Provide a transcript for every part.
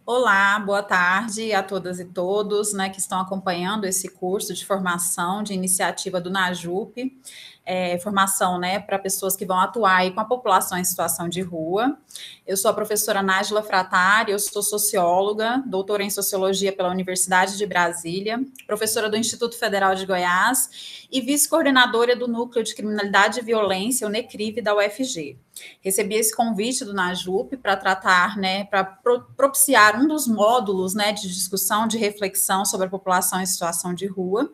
Olá, boa tarde a todas e todos, né, que estão acompanhando esse curso de formação de iniciativa do NAJUP, formação, né, para pessoas que vão atuar aí com a população em situação de rua. Eu sou a professora Nájila Fratari, eu sou socióloga, doutora em sociologia pela Universidade de Brasília, professora do Instituto Federal de Goiás e vice-coordenadora do Núcleo de Criminalidade e Violência, o NECRIV, da UFG. Recebi esse convite do NAJUP para tratar, né, para propiciar um dos módulos, né, de discussão, de reflexão sobre a população em situação de rua.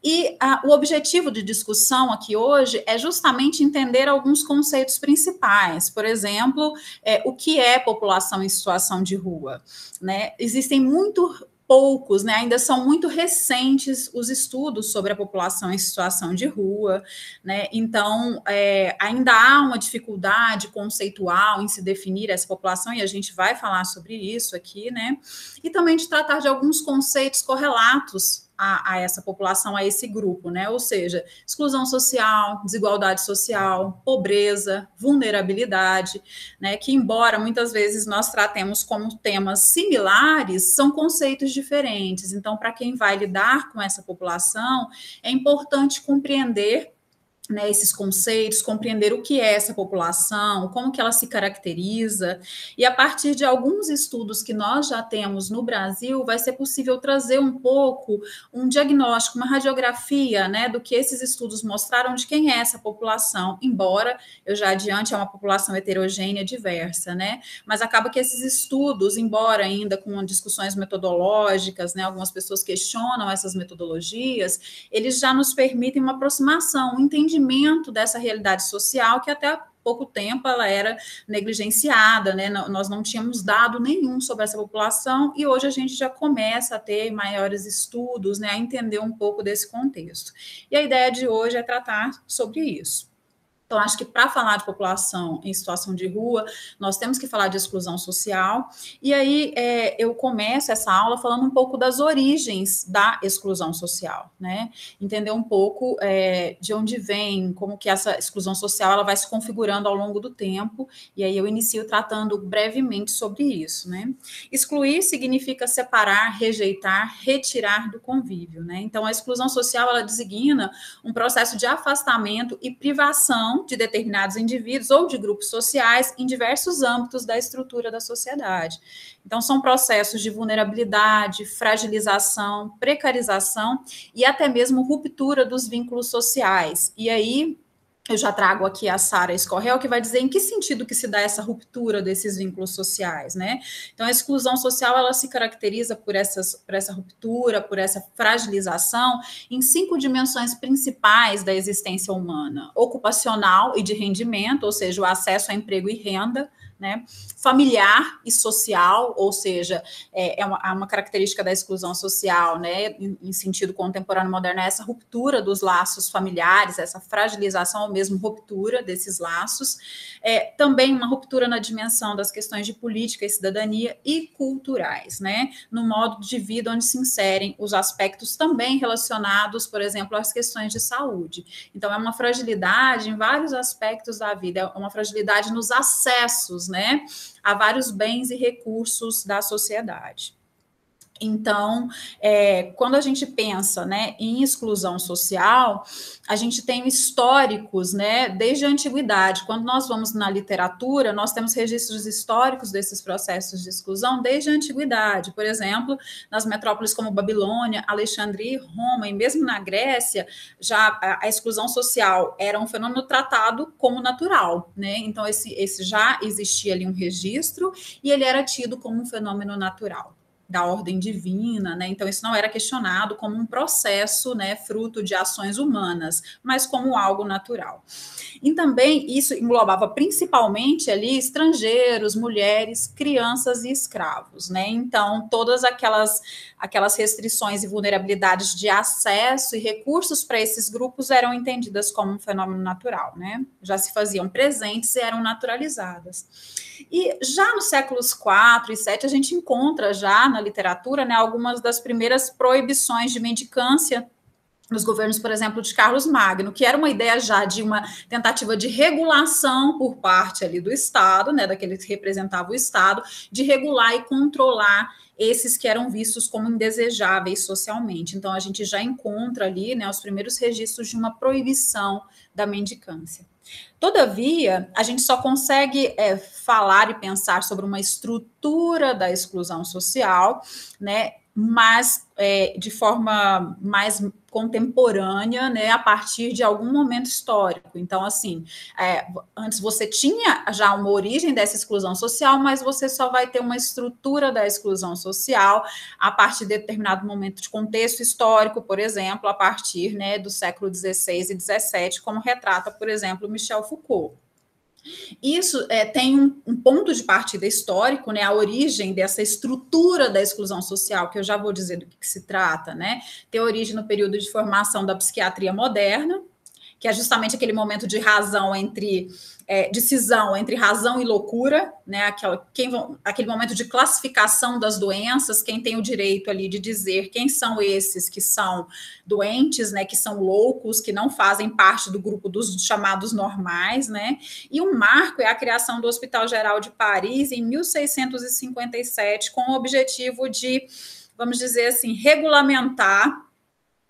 E o objetivo de discussão aqui hoje é justamente entender alguns conceitos principais. Por exemplo, o que é população em situação de rua, né? Existem muito poucos, né, ainda são muito recentes os estudos sobre a população em situação de rua, né, então ainda há uma dificuldade conceitual em se definir essa população, e a gente vai falar sobre isso aqui, né, e também de tratar de alguns conceitos correlatos a essa população, a esse grupo, né? Ou seja, exclusão social, desigualdade social, pobreza, vulnerabilidade, né? Que, embora muitas vezes nós tratemos como temas similares, são conceitos diferentes. Então, para quem vai lidar com essa população, é importante compreender, né, esses conceitos, compreender o que é essa população, como que ela se caracteriza, e a partir de alguns estudos que nós já temos no Brasil, vai ser possível trazer um pouco um diagnóstico, uma radiografia, né, do que esses estudos mostraram de quem é essa população, embora, eu já adiante, é uma população heterogênea, diversa, né, mas acaba que esses estudos, embora ainda com discussões metodológicas, né, algumas pessoas questionam essas metodologias, eles já nos permitem uma aproximação, um entendimento dessa realidade social que até há pouco tempo ela era negligenciada, né? Nós não tínhamos dado nenhum sobre essa população e hoje a gente já começa a ter maiores estudos, né, a entender um pouco desse contexto. E a ideia de hoje é tratar sobre isso. Então, acho que para falar de população em situação de rua, nós temos que falar de exclusão social. E aí eu começo essa aula falando um pouco das origens da exclusão social, né? Entender um pouco de onde vem, como que essa exclusão social ela vai se configurando ao longo do tempo. E aí eu inicio tratando brevemente sobre isso, né? Excluir significa separar, rejeitar, retirar do convívio, né? Então, a exclusão social ela designa um processo de afastamento e privação de determinados indivíduos ou de grupos sociais em diversos âmbitos da estrutura da sociedade. Então, são processos de vulnerabilidade, fragilização, precarização e até mesmo ruptura dos vínculos sociais. E aí, eu já trago aqui a Sara Escorrel, que vai dizer em que sentido que se dá essa ruptura desses vínculos sociais, né? Então, a exclusão social, ela se caracteriza por essa ruptura, por essa fragilização, em 5 dimensões principais da existência humana: ocupacional e de rendimento, ou seja, o acesso a emprego e renda, né? Familiar e social, ou seja, uma característica da exclusão social, né, em sentido contemporâneo moderno, é essa ruptura dos laços familiares, essa fragilização ou mesmo ruptura desses laços. Também uma ruptura na dimensão das questões de política e cidadania e culturais, né, no modo de vida onde se inserem os aspectos também relacionados, por exemplo, às questões de saúde. Então, é uma fragilidade em vários aspectos da vida, é uma fragilidade nos acessos, né, a vários bens e recursos da sociedade. Então, quando a gente pensa, né, em exclusão social, a gente tem históricos, né, desde a antiguidade. Quando nós vamos na literatura, nós temos registros históricos desses processos de exclusão desde a antiguidade. Por exemplo, nas metrópoles como Babilônia, Alexandria e Roma, e mesmo na Grécia, já a exclusão social era um fenômeno tratado como natural, né? Então, esse já existia ali um registro e ele era tido como um fenômeno natural da ordem divina, né? Então isso não era questionado como um processo, né, fruto de ações humanas, mas como algo natural. E também isso englobava principalmente ali estrangeiros, mulheres, crianças e escravos, né? Então todas aquelas restrições e vulnerabilidades de acesso e recursos para esses grupos eram entendidas como um fenômeno natural, né? Já se faziam presentes e eram naturalizadas. E já nos séculos IV e VII, a gente encontra já na literatura, né, algumas das primeiras proibições de mendicância nos governos, por exemplo, de Carlos Magno, que era uma ideia já de uma tentativa de regulação por parte ali do Estado, né, daquele que representava o Estado, de regular e controlar esses que eram vistos como indesejáveis socialmente. Então, a gente já encontra ali, né, os primeiros registros de uma proibição da mendicância. Todavia, a gente só consegue falar e pensar sobre uma estrutura da exclusão social, né, mas de forma mais contemporânea, né, a partir de algum momento histórico. Então, assim, antes você tinha já uma origem dessa exclusão social, mas você só vai ter uma estrutura da exclusão social a partir de determinado momento de contexto histórico, por exemplo, a partir, né, do século XVI e XVII, como retrata, por exemplo, Michel Foucault. Isso tem um ponto de partida histórico, né, a origem dessa estrutura da exclusão social, que eu já vou dizer do que se trata, né, tem origem no período de formação da psiquiatria moderna, que é justamente aquele momento de razão entre decisão entre razão e loucura, né? Aquele momento de classificação das doenças, quem tem o direito ali de dizer quem são esses que são doentes, né? Que são loucos, que não fazem parte do grupo dos chamados normais, né? E um marco é a criação do Hospital Geral de Paris em 1657, com o objetivo de, vamos dizer assim, regulamentar,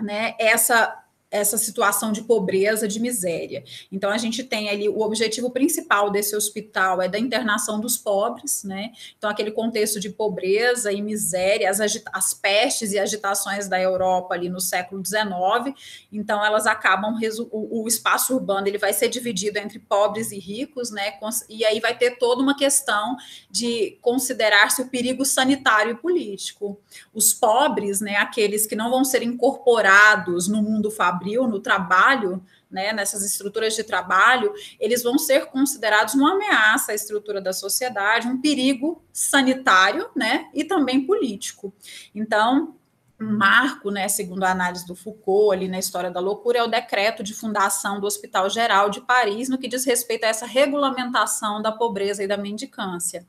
né, essa situação de pobreza, de miséria. Então, a gente tem ali o objetivo principal desse hospital é da internação dos pobres, né? Então, aquele contexto de pobreza e miséria, as pestes e agitações da Europa ali no século XIX, então elas acabam, o espaço urbano ele vai ser dividido entre pobres e ricos, né? E aí vai ter toda uma questão de considerar-se o perigo sanitário e político. Os pobres, né, aqueles que não vão ser incorporados no mundo fabril, no trabalho, né, nessas estruturas de trabalho, eles vão ser considerados uma ameaça à estrutura da sociedade, um perigo sanitário, né, e também político. Então, um marco, né, segundo a análise do Foucault, ali na História da Loucura, é o decreto de fundação do Hospital Geral de Paris, no que diz respeito a essa regulamentação da pobreza e da mendicância.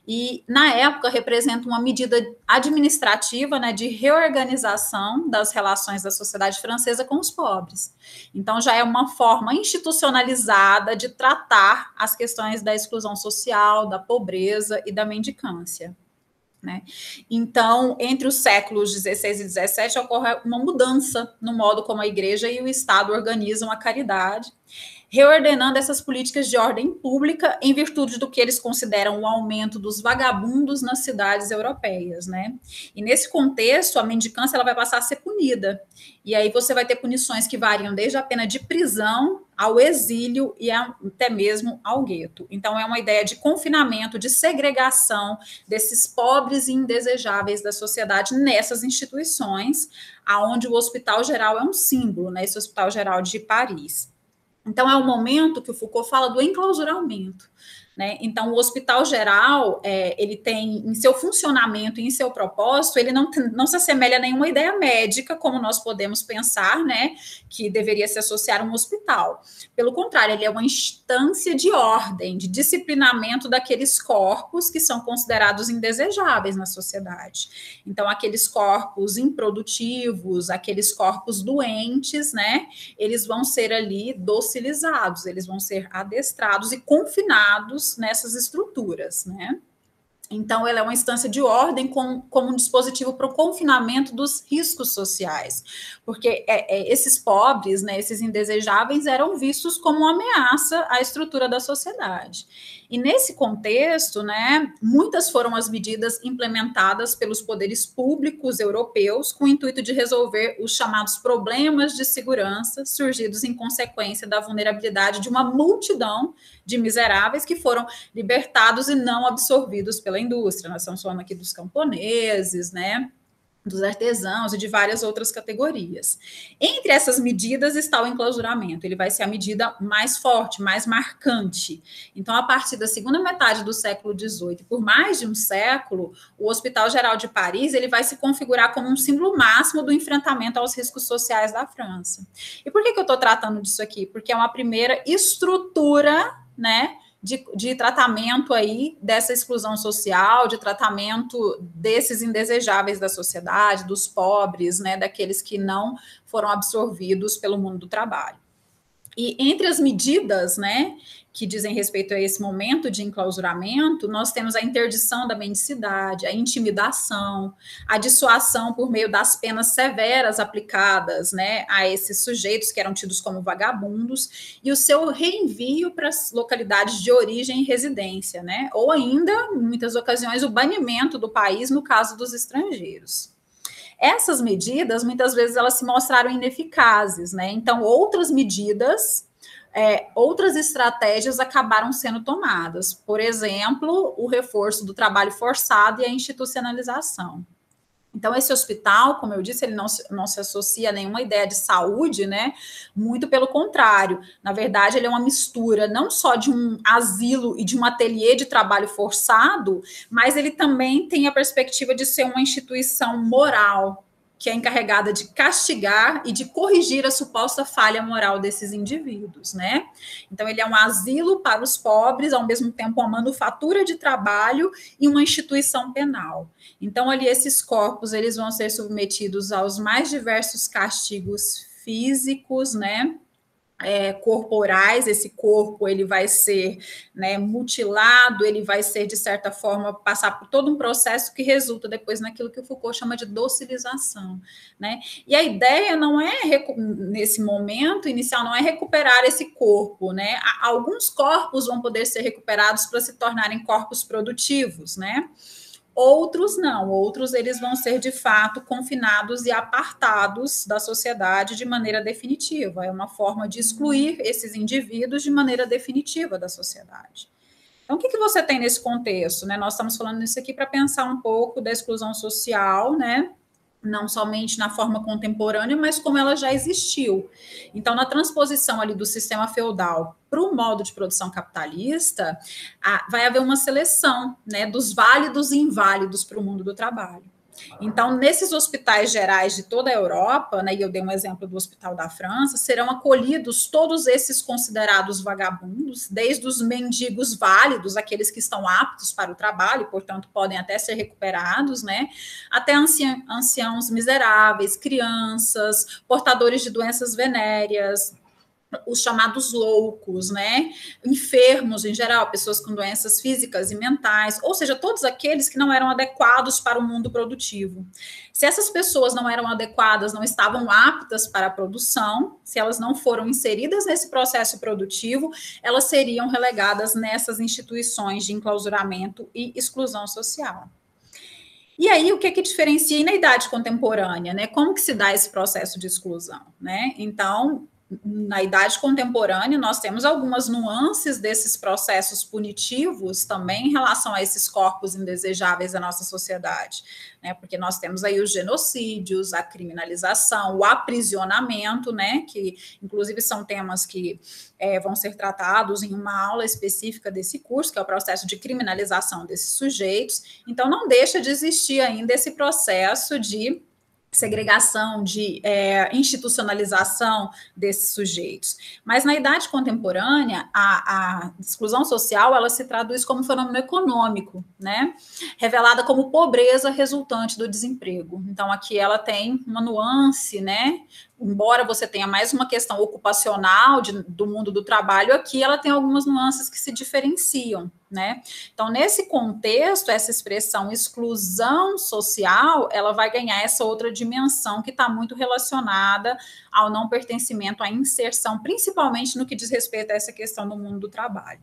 E, na época, representa uma medida administrativa, né, de reorganização das relações da sociedade francesa com os pobres. Então, já é uma forma institucionalizada de tratar as questões da exclusão social, da pobreza e da mendicância. Né? Então, entre os séculos XVI e XVII, ocorre uma mudança no modo como a igreja e o Estado organizam a caridade, reordenando essas políticas de ordem pública em virtude do que eles consideram o aumento dos vagabundos nas cidades europeias, né? E nesse contexto, a mendicância ela vai passar a ser punida. E aí você vai ter punições que variam desde a pena de prisão ao exílio e até mesmo ao gueto. Então, é uma ideia de confinamento, de segregação desses pobres e indesejáveis da sociedade nessas instituições, aonde o Hospital Geral é um símbolo, né? Esse Hospital Geral de Paris. Então, é o momento que o Foucault fala do enclausuramento. Né? Então, o Hospital Geral, ele tem em seu funcionamento e em seu propósito, ele não se assemelha a nenhuma ideia médica, como nós podemos pensar, né, que deveria se associar a um hospital. Pelo contrário, ele é uma instância de ordem, de disciplinamento daqueles corpos que são considerados indesejáveis na sociedade. Então, aqueles corpos improdutivos, aqueles corpos doentes, né, eles vão ser ali docilizados, eles vão ser adestrados e confinados nessas estruturas, né? Então, ela é uma instância de ordem como um dispositivo para o confinamento dos riscos sociais, porque esses pobres, né, esses indesejáveis, eram vistos como uma ameaça à estrutura da sociedade. E nesse contexto, né, muitas foram as medidas implementadas pelos poderes públicos europeus com o intuito de resolver os chamados problemas de segurança surgidos em consequência da vulnerabilidade de uma multidão de miseráveis que foram libertados e não absorvidos pela indústria. Nós estamos falando aqui dos camponeses, né, dos artesãos e de várias outras categorias. Entre essas medidas está o enclausuramento, ele vai ser a medida mais forte, mais marcante. Então, a partir da segunda metade do século XVIII, por mais de um século, o Hospital Geral de Paris ele vai se configurar como um símbolo máximo do enfrentamento aos riscos sociais da França. E por que eu estou tratando disso aqui? Porque é uma primeira estrutura, né, de tratamento aí dessa exclusão social, de tratamento desses indesejáveis da sociedade, dos pobres, né, daqueles que não foram absorvidos pelo mundo do trabalho. E entre as medidas, né, que dizem respeito a esse momento de enclausuramento, nós temos a interdição da mendicidade, a intimidação, a dissuasão por meio das penas severas aplicadas, né, a esses sujeitos que eram tidos como vagabundos, e o seu reenvio para as localidades de origem e residência, né, ou ainda, em muitas ocasiões, o banimento do país no caso dos estrangeiros. Essas medidas, muitas vezes, elas se mostraram ineficazes, né? Então, outras medidas, outras estratégias acabaram sendo tomadas. Por exemplo, o reforço do trabalho forçado e a institucionalização. Então, esse hospital, como eu disse, ele não se associa a nenhuma ideia de saúde, né? Muito pelo contrário. Na verdade, ele é uma mistura não só de um asilo e de um ateliê de trabalho forçado, mas ele também tem a perspectiva de ser uma instituição moral, que é encarregada de castigar e de corrigir a suposta falha moral desses indivíduos, né? Então, ele é um asilo para os pobres, ao mesmo tempo uma manufatura de trabalho e uma instituição penal. Então, ali, esses corpos, eles vão ser submetidos aos mais diversos castigos físicos, né? Corporais, esse corpo ele vai ser, né, mutilado, ele vai ser, de certa forma, passar por todo um processo que resulta depois naquilo que o Foucault chama de docilização, né? E a ideia não é, nesse momento inicial, não é recuperar esse corpo, né? Alguns corpos vão poder ser recuperados para se tornarem corpos produtivos, né? Outros não, outros eles vão ser de fato confinados e apartados da sociedade de maneira definitiva. É uma forma de excluir esses indivíduos de maneira definitiva da sociedade. Então, o que você tem nesse contexto, né? Nós estamos falando isso aqui para pensar um pouco da exclusão social, né? Não somente na forma contemporânea, mas como ela já existiu. Então, na transposição ali do sistema feudal para o modo de produção capitalista, vai haver uma seleção, né, dos válidos e inválidos para o mundo do trabalho. Então, nesses hospitais gerais de toda a Europa, né, e eu dei um exemplo do Hospital da França, serão acolhidos todos esses considerados vagabundos, desde os mendigos válidos, aqueles que estão aptos para o trabalho, e, portanto, podem até ser recuperados, né, até anciãos miseráveis, crianças, portadores de doenças venéreas, os chamados loucos, né? Enfermos em geral, pessoas com doenças físicas e mentais, ou seja, todos aqueles que não eram adequados para o mundo produtivo. Se essas pessoas não eram adequadas, não estavam aptas para a produção, se elas não foram inseridas nesse processo produtivo, elas seriam relegadas nessas instituições de enclausuramento e exclusão social. E aí, o que diferencia na idade contemporânea, né? Como que se dá esse processo de exclusão, né? Então, na idade contemporânea, nós temos algumas nuances desses processos punitivos também em relação a esses corpos indesejáveis da nossa sociedade, né? Porque nós temos aí os genocídios, a criminalização, o aprisionamento, né? Que, inclusive, são temas que vão ser tratados em uma aula específica desse curso, que é o processo de criminalização desses sujeitos. Então, não deixa de existir ainda esse processo de segregação, de institucionalização desses sujeitos. Mas na idade contemporânea, a exclusão social, ela se traduz como fenômeno econômico, né? Revelada como pobreza resultante do desemprego. Então, aqui ela tem uma nuance, né? Embora você tenha mais uma questão ocupacional do mundo do trabalho, aqui ela tem algumas nuances que se diferenciam, né? Então, nesse contexto, essa expressão exclusão social, ela vai ganhar essa outra dimensão que está muito relacionada ao não pertencimento, à inserção, principalmente no que diz respeito a essa questão do mundo do trabalho.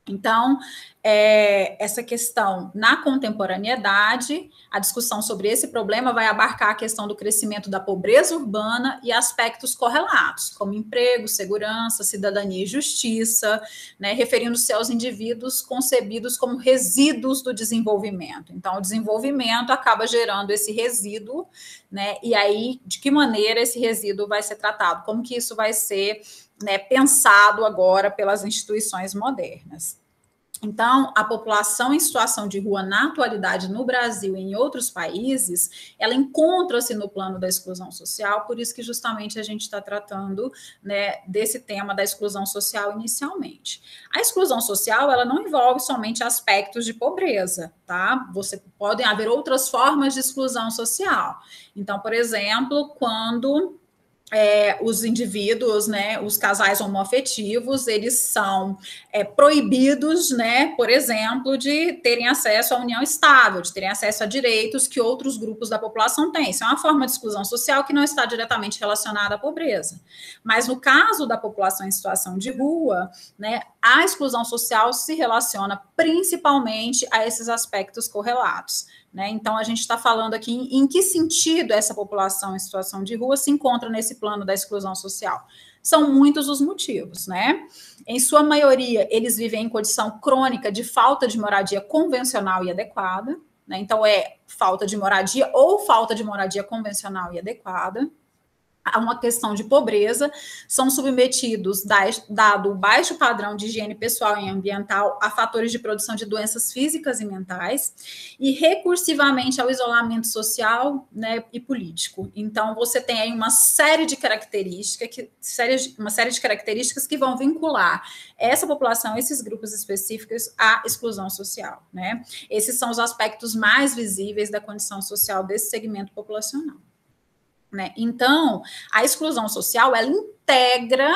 Então, essa questão na contemporaneidade, a discussão sobre esse problema vai abarcar a questão do crescimento da pobreza urbana e aspectos correlatos, como emprego, segurança, cidadania e justiça, né, referindo-se aos indivíduos concebidos como resíduos do desenvolvimento. Então, o desenvolvimento acaba gerando esse resíduo, né, e aí, de que maneira esse resíduo vai ser tratado? Como que isso vai ser, né, pensado agora pelas instituições modernas? Então, a população em situação de rua, na atualidade, no Brasil e em outros países, ela encontra-se no plano da exclusão social, por isso que justamente a gente está tratando, né, desse tema da exclusão social inicialmente. A exclusão social, ela não envolve somente aspectos de pobreza, tá? Podem haver outras formas de exclusão social. Então, por exemplo, quando os indivíduos, né, os casais homoafetivos, eles são proibidos, né, por exemplo, de terem acesso à união estável, de terem acesso a direitos que outros grupos da população têm. Isso é uma forma de exclusão social que não está diretamente relacionada à pobreza. Mas no caso da população em situação de rua, né, a exclusão social se relaciona principalmente a esses aspectos correlatos. Né? Então, a gente está falando aqui em que sentido essa população em situação de rua se encontra nesse plano da exclusão social. São muitos os motivos, né? Em sua maioria, eles vivem em condição crônica de falta de moradia convencional e adequada, né? Então, é falta de moradia ou falta de moradia convencional e adequada. A uma questão de pobreza, são submetidos, dado o baixo padrão de higiene pessoal e ambiental, a fatores de produção de doenças físicas e mentais, e recursivamente ao isolamento social, né, e político. Então, você tem aí uma série de características que vão vincular essa população, esses grupos específicos, à exclusão social. Né? Esses são os aspectos mais visíveis da condição social desse segmento populacional. Né? Então, a exclusão social, ela integra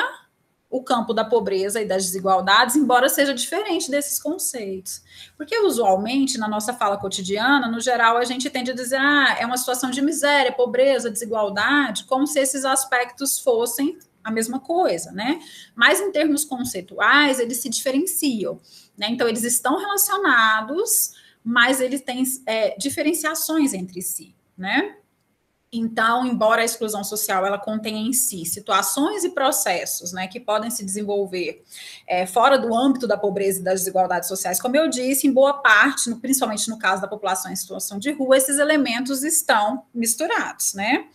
o campo da pobreza e das desigualdades, embora seja diferente desses conceitos. Porque, usualmente, na nossa fala cotidiana, no geral, a gente tende a dizer, é uma situação de miséria, pobreza, desigualdade, como se esses aspectos fossem a mesma coisa, né? Mas, em termos conceituais, eles se diferenciam, né? Então, eles estão relacionados, mas eles têm diferenciações entre si, né? Então, embora a exclusão social ela contenha em si situações e processos, né, que podem se desenvolver fora do âmbito da pobreza e das desigualdades sociais, como eu disse, em boa parte, principalmente no caso da população em situação de rua, esses elementos estão misturados, né?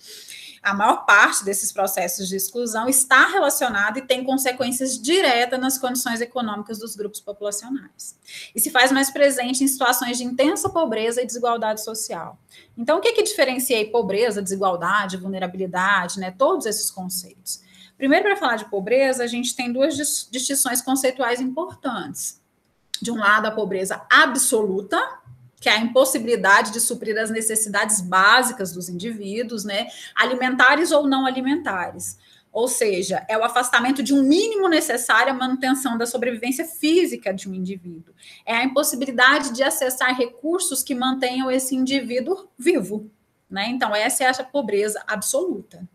A maior parte desses processos de exclusão está relacionada e tem consequências diretas nas condições econômicas dos grupos populacionais. E se faz mais presente em situações de intensa pobreza e desigualdade social. Então, o que diferencia pobreza, desigualdade, vulnerabilidade, né? Todos esses conceitos. Primeiro, para falar de pobreza, a gente tem duas distinções conceituais importantes. De um lado, a pobreza absoluta, que é a impossibilidade de suprir as necessidades básicas dos indivíduos, né, alimentares ou não alimentares. Ou seja, é o afastamento de um mínimo necessário à manutenção da sobrevivência física de um indivíduo. É a impossibilidade de acessar recursos que mantenham esse indivíduo vivo. Né? Então, essa é a pobreza absoluta.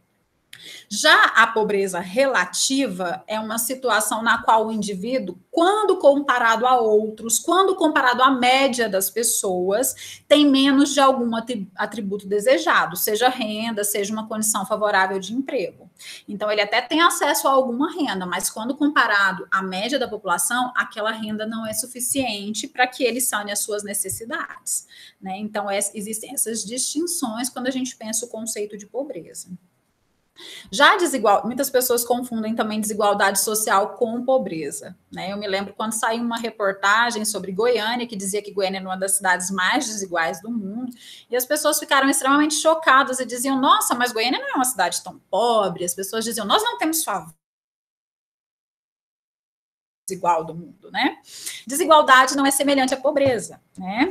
Já a pobreza relativa é uma situação na qual o indivíduo, quando comparado a outros, quando comparado à média das pessoas, tem menos de algum atributo desejado, seja renda, seja uma condição favorável de emprego. Então, ele até tem acesso a alguma renda, mas quando comparado à média da população, aquela renda não é suficiente para que ele sane as suas necessidades. Né? Então, existem essas distinções quando a gente pensa o conceito de pobreza. Já muitas pessoas confundem também desigualdade social com pobreza. Né? Eu me lembro quando saiu uma reportagem sobre Goiânia, que dizia que Goiânia é uma das cidades mais desiguais do mundo, e as pessoas ficaram extremamente chocadas e diziam, nossa, mas Goiânia não é uma cidade tão pobre. As pessoas diziam, nós não temos favor desigual do mundo, né? Desigualdade não é semelhante à pobreza, né?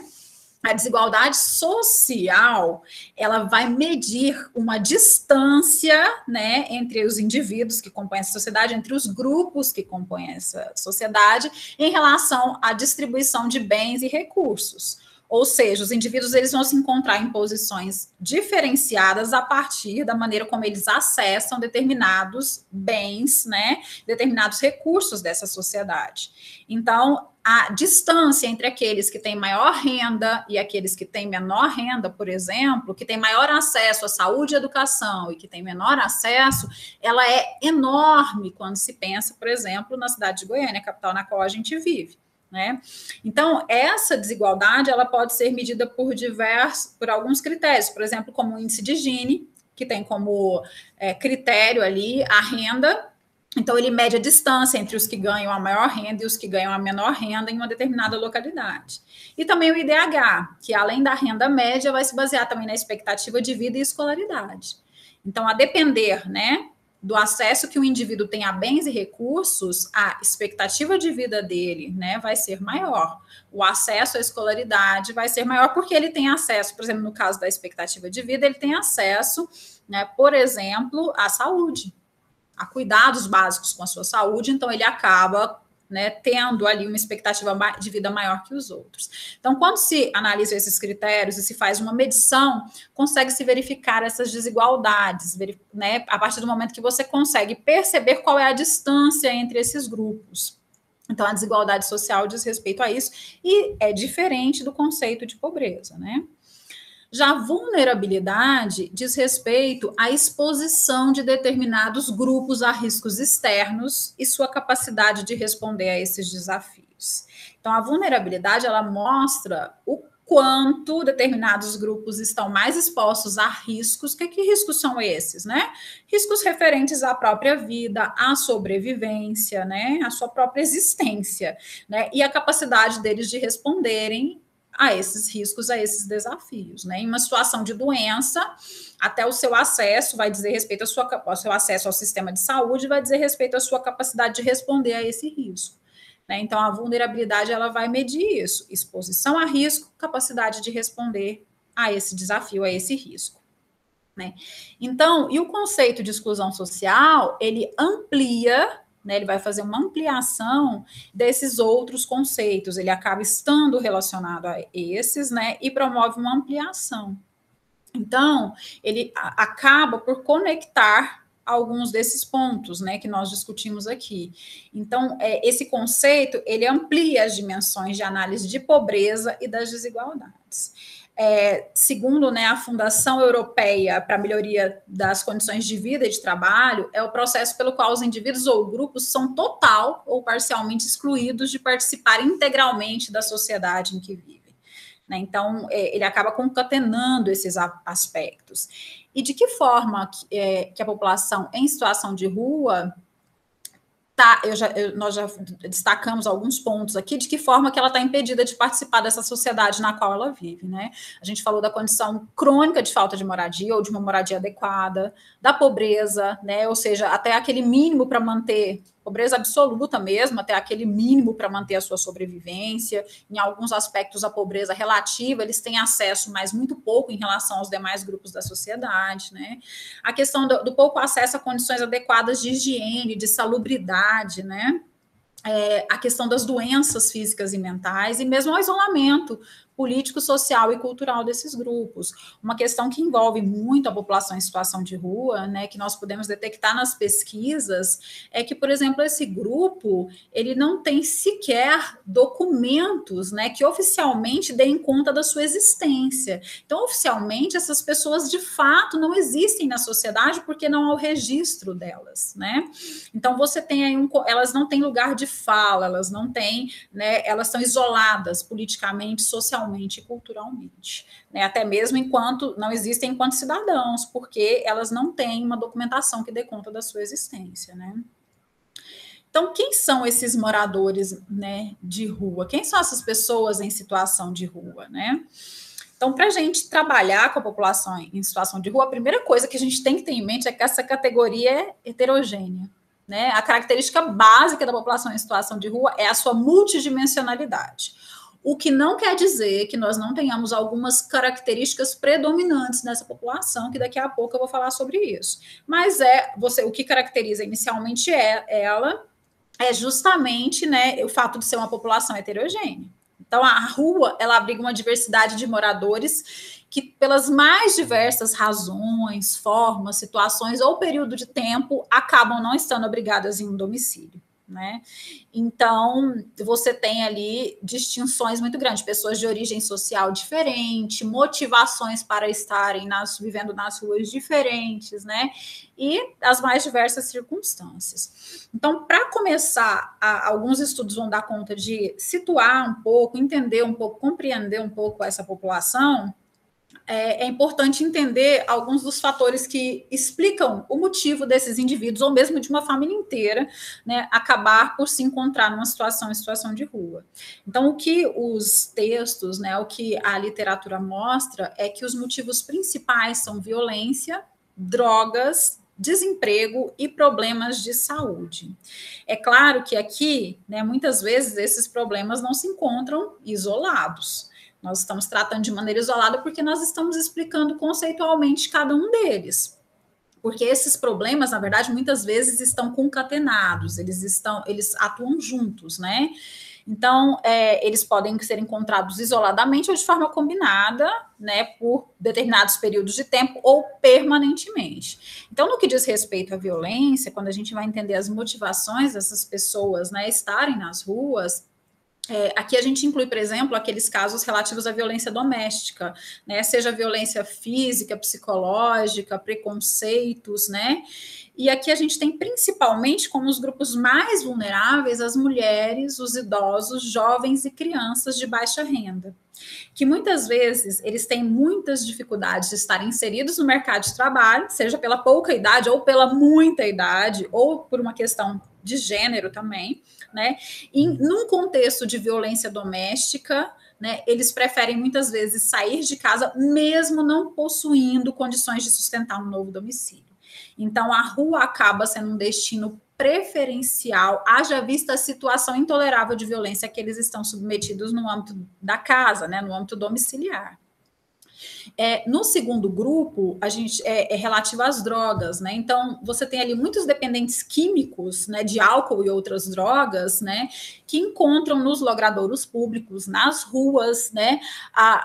A desigualdade social, ela vai medir uma distância, né, entre os indivíduos que compõem essa sociedade, entre os grupos que compõem essa sociedade, em relação à distribuição de bens e recursos. Ou seja, os indivíduos eles vão se encontrar em posições diferenciadas a partir da maneira como eles acessam determinados bens, né, determinados recursos dessa sociedade. Então, a distância entre aqueles que têm maior renda e aqueles que têm menor renda, por exemplo, que têm maior acesso à saúde e educação e que têm menor acesso, ela é enorme quando se pensa, por exemplo, na cidade de Goiânia, a capital na qual a gente vive. Né? Então, essa desigualdade ela pode ser medida por alguns critérios, por exemplo, como o índice de Gini, que tem como critério ali a renda, Então, ele mede a distância entre os que ganham a maior renda e os que ganham a menor renda em uma determinada localidade. E também o IDH, que além da renda média, vai se basear também na expectativa de vida e escolaridade. Então, a depender, né, do acesso que o indivíduo tem a bens e recursos, a expectativa de vida dele, né, vai ser maior. O acesso à escolaridade vai ser maior porque ele tem acesso, por exemplo, no caso da expectativa de vida, ele tem acesso, né, por exemplo, à saúde, a cuidados básicos com a sua saúde, então ele acaba, né, tendo ali uma expectativa de vida maior que os outros. Então, quando se analisa esses critérios e se faz uma medição, consegue-se verificar essas desigualdades, né, a partir do momento que você consegue perceber qual é a distância entre esses grupos. Então, a desigualdade social diz respeito a isso e é diferente do conceito de pobreza, né? Já a vulnerabilidade diz respeito à exposição de determinados grupos a riscos externos e sua capacidade de responder a esses desafios. Então, a vulnerabilidade, ela mostra o quanto determinados grupos estão mais expostos a riscos. Que riscos são esses, né? Riscos referentes à própria vida, à sobrevivência, né? À sua própria existência, né? E a capacidade deles de responderem a esses riscos, a esses desafios, né? Em uma situação de doença, até o seu acesso vai dizer respeito ao seu acesso ao sistema de saúde, vai dizer respeito à sua capacidade de responder a esse risco, né? Então, a vulnerabilidade, ela vai medir isso, exposição a risco, capacidade de responder a esse desafio, a esse risco, né? Então, e o conceito de exclusão social, ele amplia, né, ele vai fazer uma ampliação desses outros conceitos, ele acaba estando relacionado a esses, né, e promove uma ampliação. Então, ele acaba por conectar alguns desses pontos, né, que nós discutimos aqui. Então, esse conceito, ele amplia as dimensões de análise de pobreza e das desigualdades. Segundo, né, a Fundação Europeia para a Melhoria das Condições de Vida e de Trabalho, é o processo pelo qual os indivíduos ou grupos são total ou parcialmente excluídos de participar integralmente da sociedade em que vivem, né? Então, ele acaba concatenando esses aspectos. E de que forma que a população em situação de rua nós já destacamos alguns pontos aqui de que forma que ela está impedida de participar dessa sociedade na qual ela vive, né? A gente falou da condição crônica de falta de moradia ou de uma moradia adequada, da pobreza, né? Ou seja, até aquele mínimo para manter, pobreza absoluta mesmo, até aquele mínimo para manter a sua sobrevivência. Em alguns aspectos, a pobreza relativa, eles têm acesso, mas muito pouco em relação aos demais grupos da sociedade, né? A questão do pouco acesso a condições adequadas de higiene, de salubridade, né? A questão das doenças físicas e mentais e mesmo o isolamento político, social e cultural desses grupos. Uma questão que envolve muito a população em situação de rua, né, que nós podemos detectar nas pesquisas, é que, por exemplo, esse grupo, ele não tem sequer documentos, né, que oficialmente deem conta da sua existência. Então, oficialmente, essas pessoas, de fato, não existem na sociedade porque não há o registro delas, né? Então, você tem aí elas não têm lugar de fala, elas não têm, né, elas são isoladas politicamente, socialmente e culturalmente, né, até mesmo enquanto não existem enquanto cidadãos, porque elas não têm uma documentação que dê conta da sua existência, né? Então, quem são esses moradores, né, de rua? Quem são essas pessoas em situação de rua, né? Então, para a gente trabalhar com a população em situação de rua, a primeira coisa que a gente tem que ter em mente é que essa categoria é heterogênea, né? A característica básica da população em situação de rua é a sua multidimensionalidade. O que não quer dizer que nós não tenhamos algumas características predominantes nessa população, que daqui a pouco eu vou falar sobre isso. Mas o que caracteriza inicialmente ela é justamente, né, o fato de ser uma população heterogênea. Então, a rua, ela abriga uma diversidade de moradores que, pelas mais diversas razões, formas, situações ou período de tempo, acabam não estando abrigadas em um domicílio, né? Então, você tem ali distinções muito grandes, pessoas de origem social diferente, motivações para estarem vivendo nas ruas diferentes, né? E as mais diversas circunstâncias. Então, para começar, alguns estudos vão dar conta de situar um pouco, entender um pouco, compreender um pouco essa população. é importante entender alguns dos fatores que explicam o motivo desses indivíduos, ou mesmo de uma família inteira, né, acabar por se encontrar numa situação, em situação de rua. Então, o que os textos, né, o que a literatura mostra é que os motivos principais são violência, drogas, desemprego e problemas de saúde. É claro que aqui, né, muitas vezes esses problemas não se encontram isolados. Nós estamos tratando de maneira isolada porque nós estamos explicando conceitualmente cada um deles. Porque esses problemas, na verdade, muitas vezes estão concatenados, eles atuam juntos, né? Então, eles podem ser encontrados isoladamente ou de forma combinada, né, por determinados períodos de tempo ou permanentemente. Então, no que diz respeito à violência, quando a gente vai entender as motivações dessas pessoas, né, estarem nas ruas, aqui a gente inclui, por exemplo, aqueles casos relativos à violência doméstica, né? Seja violência física, psicológica, preconceitos, né? E aqui a gente tem principalmente como os grupos mais vulneráveis as mulheres, os idosos, jovens e crianças de baixa renda, que muitas vezes eles têm muitas dificuldades de estar inseridos no mercado de trabalho, seja pela pouca idade ou pela muita idade, ou por uma questão de gênero também, né? E num contexto de violência doméstica, né, eles preferem muitas vezes sair de casa, mesmo não possuindo condições de sustentar um novo domicílio. Então, a rua acaba sendo um destino preferencial, haja vista a situação intolerável de violência que eles estão submetidos no âmbito da casa, né, no âmbito domiciliar. No segundo grupo, a gente é relativo às drogas, né? Então, você tem ali muitos dependentes químicos, né, de álcool e outras drogas, né, que encontram nos logradouros públicos, nas ruas, né,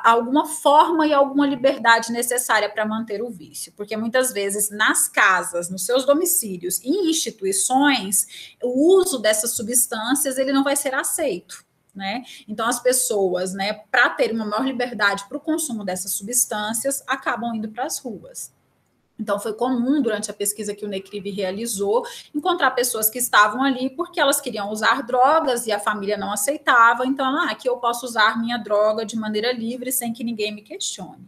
alguma forma e alguma liberdade necessária para manter o vício, porque muitas vezes nas casas, nos seus domicílios e em instituições, o uso dessas substâncias ele não vai ser aceito. Né? Então, as pessoas, né, para ter uma maior liberdade para o consumo dessas substâncias, acabam indo para as ruas. Então, foi comum, durante a pesquisa que o NECRIV realizou, encontrar pessoas que estavam ali porque elas queriam usar drogas e a família não aceitava. Então, aqui eu posso usar minha droga de maneira livre, sem que ninguém me questione.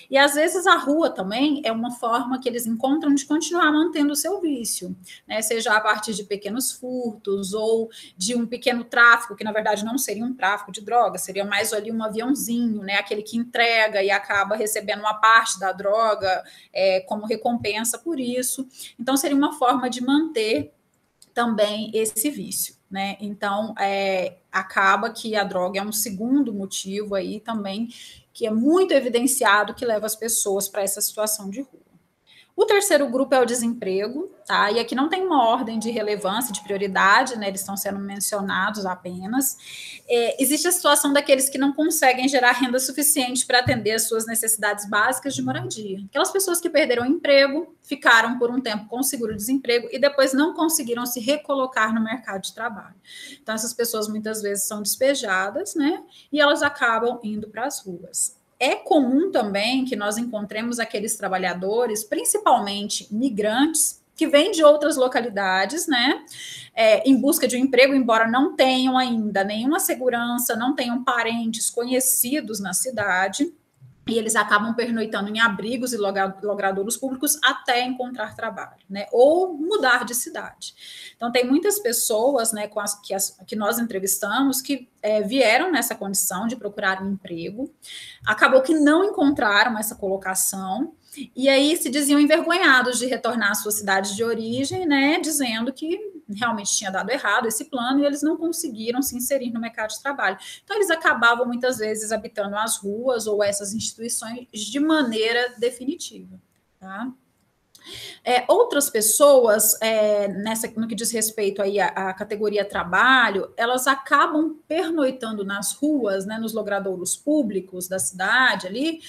E, às vezes, a rua também é uma forma que eles encontram de continuar mantendo o seu vício, né? Seja a partir de pequenos furtos ou de um pequeno tráfico, que, na verdade, não seria um tráfico de drogas, seria mais ali um aviãozinho, né? Aquele que entrega e acaba recebendo uma parte da droga como recompensa por isso. Então, seria uma forma de manter também esse vício, né? Então, acaba que a droga é um segundo motivo aí também, que é muito evidenciado, que leva as pessoas para essa situação de rua. O terceiro grupo é o desemprego, tá? E aqui não tem uma ordem de relevância, de prioridade, né? Eles estão sendo mencionados apenas. Existe a situação daqueles que não conseguem gerar renda suficiente para atender as suas necessidades básicas de moradia. Aquelas pessoas que perderam o emprego, ficaram por um tempo com seguro-desemprego e depois não conseguiram se recolocar no mercado de trabalho. Então, essas pessoas muitas vezes são despejadas, né? E elas acabam indo para as ruas. É comum também que nós encontremos aqueles trabalhadores, principalmente migrantes, que vêm de outras localidades, né, em busca de um emprego, embora não tenham ainda nenhuma segurança, não tenham parentes conhecidos na cidade, e eles acabam pernoitando em abrigos e logradouros públicos até encontrar trabalho, né? Ou mudar de cidade. Então, tem muitas pessoas, né, que nós entrevistamos que vieram nessa condição de procurar um emprego, acabou que não encontraram essa colocação, e aí se diziam envergonhados de retornar à sua cidade de origem, né, dizendo que realmente tinha dado errado esse plano e eles não conseguiram se inserir no mercado de trabalho. Então, eles acabavam muitas vezes habitando as ruas ou essas instituições de maneira definitiva, tá? Outras pessoas, no que diz respeito aí à categoria trabalho, elas acabam pernoitando nas ruas, né, nos logradouros públicos da cidade ali,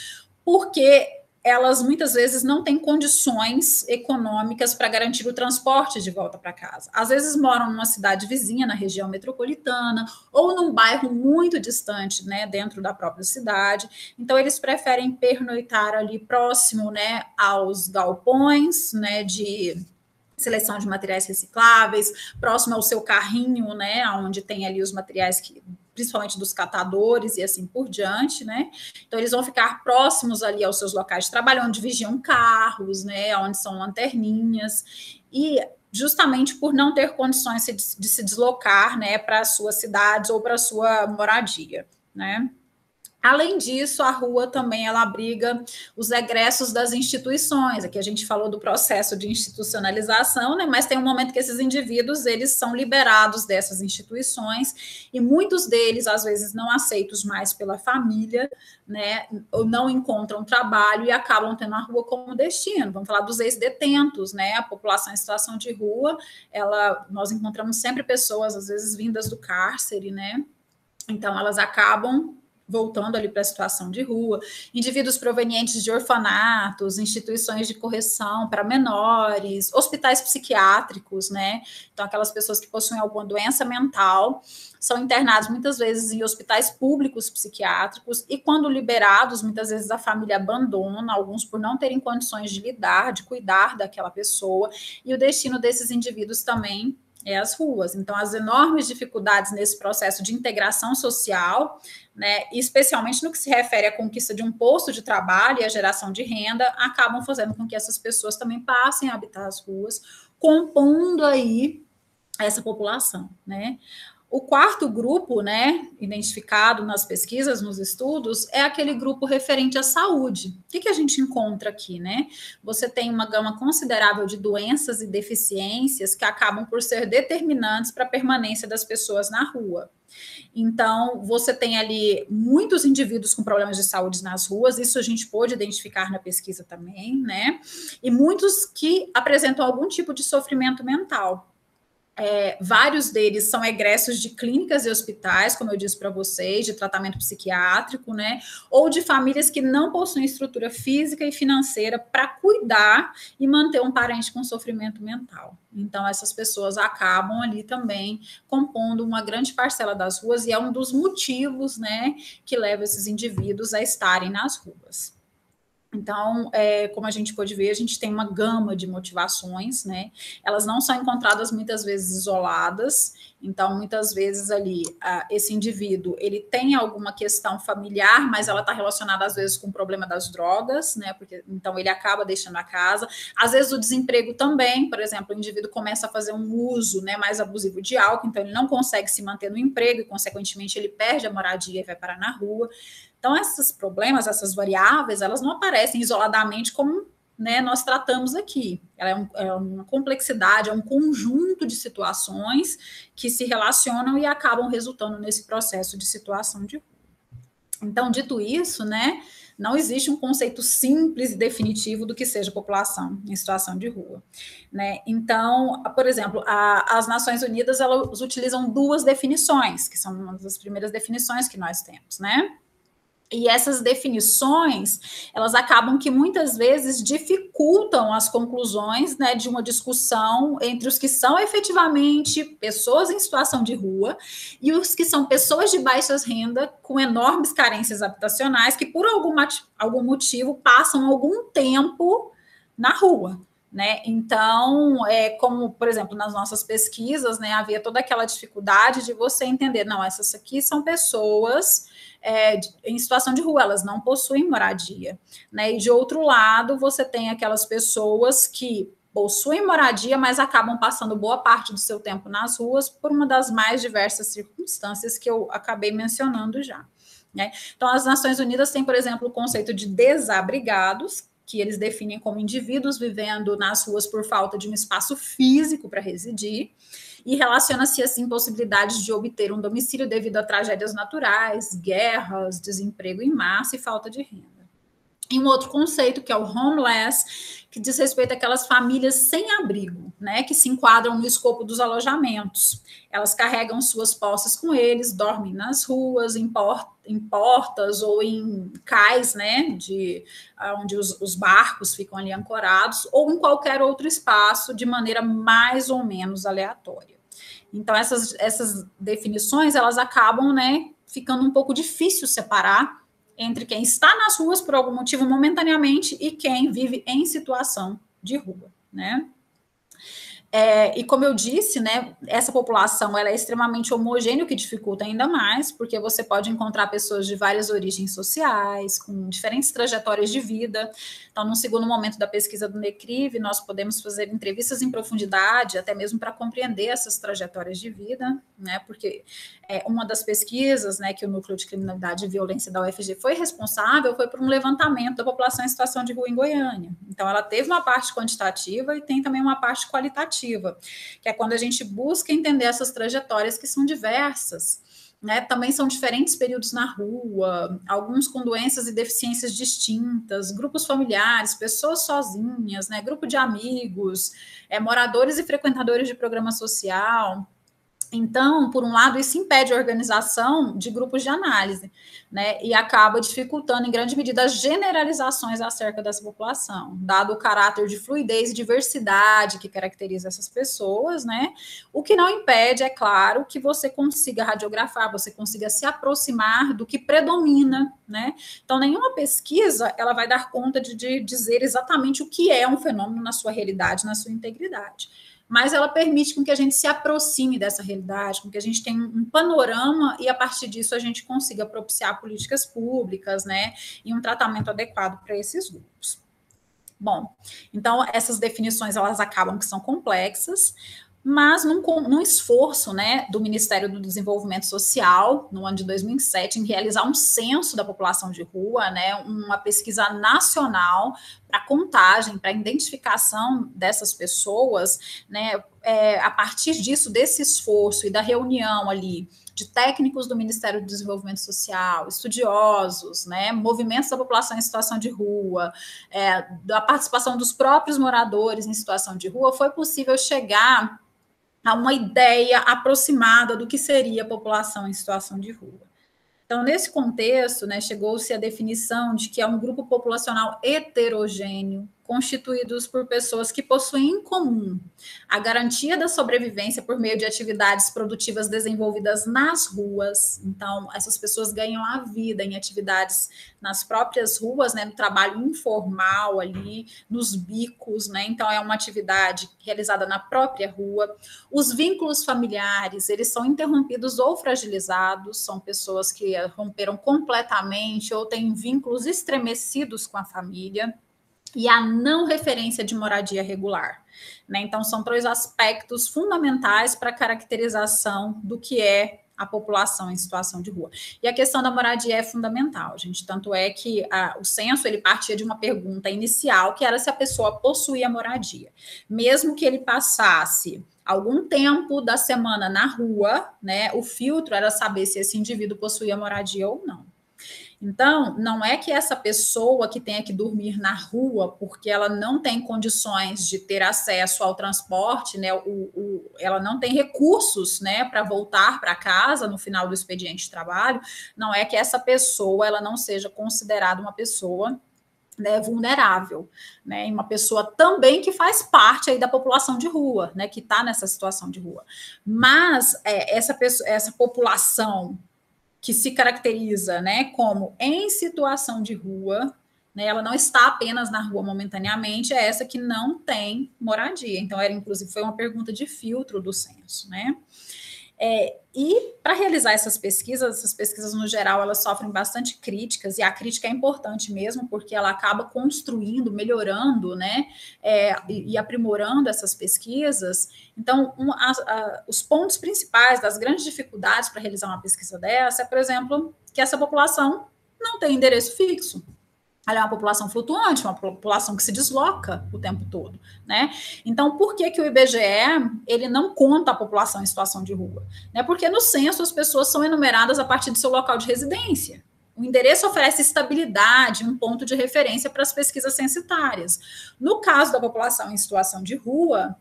porque elas muitas vezes não têm condições econômicas para garantir o transporte de volta para casa. Às vezes moram numa cidade vizinha, na região metropolitana, ou num bairro muito distante, né, dentro da própria cidade. Então, eles preferem pernoitar ali próximo, né, aos galpões, né, de seleção de materiais recicláveis, próximo ao seu carrinho, né, onde tem ali os materiais principalmente dos catadores e assim por diante, né? Então, eles vão ficar próximos ali aos seus locais de trabalho, onde vigiam carros, né? Onde são lanterninhas, e justamente por não ter condições de se deslocar, né, para as suas cidades ou para a sua moradia, né? Além disso, a rua também ela abriga os egressos das instituições. Aqui a gente falou do processo de institucionalização, né? Mas tem um momento que esses indivíduos eles são liberados dessas instituições e muitos deles às vezes não aceitos mais pela família, né? Ou não encontram trabalho e acabam tendo a rua como destino. Vamos falar dos ex-detentos, né? A população em situação de rua, nós encontramos sempre pessoas às vezes vindas do cárcere, né? Então elas acabam voltando ali para a situação de rua, indivíduos provenientes de orfanatos, instituições de correção para menores, hospitais psiquiátricos, né? Então, aquelas pessoas que possuem alguma doença mental são internados muitas vezes em hospitais públicos psiquiátricos e, quando liberados, muitas vezes a família abandona, alguns por não terem condições de lidar, de cuidar daquela pessoa, e o destino desses indivíduos também é as ruas. Então, as enormes dificuldades nesse processo de integração social, né, especialmente no que se refere à conquista de um posto de trabalho e à geração de renda, acabam fazendo com que essas pessoas também passem a habitar as ruas, compondo aí essa população, né? O quarto grupo, né, identificado nas pesquisas, nos estudos, é aquele grupo referente à saúde. O que a gente encontra aqui, né? Você tem uma gama considerável de doenças e deficiências que acabam por ser determinantes para a permanência das pessoas na rua. Então, você tem ali muitos indivíduos com problemas de saúde nas ruas, isso a gente pôde identificar na pesquisa também, né? E muitos que apresentam algum tipo de sofrimento mental. Vários deles são egressos de clínicas e hospitais, como eu disse para vocês, de tratamento psiquiátrico, né? Ou de famílias que não possuem estrutura física e financeira para cuidar e manter um parente com sofrimento mental. Então, essas pessoas acabam ali também compondo uma grande parcela das ruas e é um dos motivos, né, que leva esses indivíduos a estarem nas ruas. Então, como a gente pode ver, a gente tem uma gama de motivações, né? Elas não são encontradas muitas vezes isoladas. Então, muitas vezes ali, esse indivíduo, ele tem alguma questão familiar, mas ela está relacionada às vezes com o problema das drogas, né? Porque então ele acaba deixando a casa. Às vezes o desemprego também, por exemplo, o indivíduo começa a fazer um uso, né, mais abusivo de álcool, então ele não consegue se manter no emprego e, consequentemente, ele perde a moradia e vai parar na rua. Então, esses problemas, essas variáveis, elas não aparecem isoladamente como, né, nós tratamos aqui. Ela é uma complexidade, é um conjunto de situações que se relacionam e acabam resultando nesse processo de situação de rua. Então, dito isso, né, não existe um conceito simples e definitivo do que seja população em situação de rua, né? Então, por exemplo, as Nações Unidas, elas utilizam duas definições, que são uma das primeiras definições que nós temos, né? E essas definições, elas acabam que muitas vezes dificultam as conclusões, né, de uma discussão entre os que são efetivamente pessoas em situação de rua e os que são pessoas de baixa renda com enormes carências habitacionais que por algum motivo passam algum tempo na rua, né? Então, como, por exemplo, nas nossas pesquisas, né, havia toda aquela dificuldade de você entender, não, essas aqui são pessoas em situação de rua, elas não possuem moradia, né? E de outro lado, você tem aquelas pessoas que possuem moradia, mas acabam passando boa parte do seu tempo nas ruas por uma das mais diversas circunstâncias que eu acabei mencionando já, né? Então, as Nações Unidas têm, por exemplo, o conceito de desabrigados, que eles definem como indivíduos vivendo nas ruas por falta de um espaço físico para residir, e relaciona-se, assim, possibilidades de obter um domicílio devido a tragédias naturais, guerras, desemprego em massa e falta de renda. E um outro conceito, que é o homeless, que diz respeito àquelas famílias sem abrigo, né, que se enquadram no escopo dos alojamentos. Elas carregam suas posses com eles, dormem nas ruas, em portas ou em cais, né, onde os barcos ficam ali ancorados, ou em qualquer outro espaço, de maneira mais ou menos aleatória. Então, essas definições, elas acabam, né, ficando um pouco difícil separar entre quem está nas ruas por algum motivo momentaneamente e quem vive em situação de rua, né? E como eu disse, né, essa população ela é extremamente homogênea, o que dificulta ainda mais, porque você pode encontrar pessoas de várias origens sociais, com diferentes trajetórias de vida. Então, no segundo momento da pesquisa do NECRIV, nós podemos fazer entrevistas em profundidade, até mesmo para compreender essas trajetórias de vida, né, porque uma das pesquisas, né, que o Núcleo de Criminalidade e Violência da UFG foi responsável foi por um levantamento da população em situação de rua em Goiânia. Então, ela teve uma parte quantitativa e tem também uma parte qualitativa, que é quando a gente busca entender essas trajetórias que são diversas, né? Também são diferentes períodos na rua, alguns com doenças e deficiências distintas, grupos familiares, pessoas sozinhas, né? Grupo de amigos, moradores e frequentadores de programa social. Então, por um lado, isso impede a organização de grupos de análise, né, e acaba dificultando, em grande medida, as generalizações acerca dessa população, dado o caráter de fluidez e diversidade que caracteriza essas pessoas, né, o que não impede, é claro, que você consiga radiografar, você consiga se aproximar do que predomina, né. Então, nenhuma pesquisa, ela vai dar conta de dizer exatamente o que é um fenômeno na sua realidade, na sua integridade, mas ela permite com que a gente se aproxime dessa realidade, com que a gente tenha um panorama e, a partir disso, a gente consiga propiciar políticas públicas, né, e um tratamento adequado para esses grupos. Bom, então, essas definições, elas acabam que são complexas, mas num esforço, né, do Ministério do Desenvolvimento Social, no ano de 2007, em realizar um censo da população de rua, né, uma pesquisa nacional para contagem, para identificação dessas pessoas, né, a partir disso, desse esforço e da reunião ali de técnicos do Ministério do Desenvolvimento Social, estudiosos, né, movimentos da população em situação de rua, da participação dos próprios moradores em situação de rua, foi possível chegar a uma ideia aproximada do que seria a população em situação de rua. Então, nesse contexto, né, chegou-se à definição de que é um grupo populacional heterogêneo, constituídos por pessoas que possuem em comum a garantia da sobrevivência por meio de atividades produtivas desenvolvidas nas ruas. Então, essas pessoas ganham a vida em atividades nas próprias ruas, né, no trabalho informal ali, nos bicos, né? Então, é uma atividade realizada na própria rua. Os vínculos familiares, eles são interrompidos ou fragilizados, são pessoas que romperam completamente ou têm vínculos estremecidos com a família. E a não referência de moradia regular, né? Então, são três aspectos fundamentais para a caracterização do que é a população em situação de rua. E a questão da moradia é fundamental, gente. Tanto é que o censo, ele partia de uma pergunta inicial, que era se a pessoa possuía moradia. Mesmo que ele passasse algum tempo da semana na rua, né, o filtro era saber se esse indivíduo possuía moradia ou não. Então, não é que essa pessoa que tenha que dormir na rua porque ela não tem condições de ter acesso ao transporte, né, ela não tem recursos, né, para voltar para casa no final do expediente de trabalho, não é que essa pessoa ela não seja considerada uma pessoa, né, vulnerável, né, uma pessoa também que faz parte aí da população de rua, né, que está nessa situação de rua. Mas essa população que se caracteriza, né, como em situação de rua, né, ela não está apenas na rua momentaneamente, é essa que não tem moradia. Então, inclusive, foi uma pergunta de filtro do censo, né? E para realizar essas pesquisas no geral, elas sofrem bastante críticas, e a crítica é importante mesmo, porque ela acaba construindo, melhorando, né, e aprimorando essas pesquisas. Então, os pontos principais das grandes dificuldades para realizar uma pesquisa dessa é, por exemplo, que essa população não tem endereço fixo. Ela é uma população flutuante, uma população que se desloca o tempo todo, né? Então, por que o IBGE ele não conta a população em situação de rua? Né? Porque no censo as pessoas são enumeradas a partir do seu local de residência. O endereço oferece estabilidade, um ponto de referência para as pesquisas censitárias. No caso da população em situação de rua,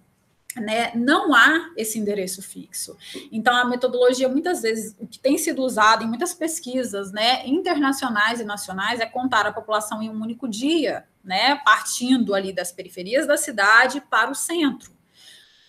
né, não há esse endereço fixo. Então, a metodologia, muitas vezes, o que tem sido usado em muitas pesquisas, né, internacionais e nacionais, é contar a população em um único dia, né, partindo ali das periferias da cidade para o centro.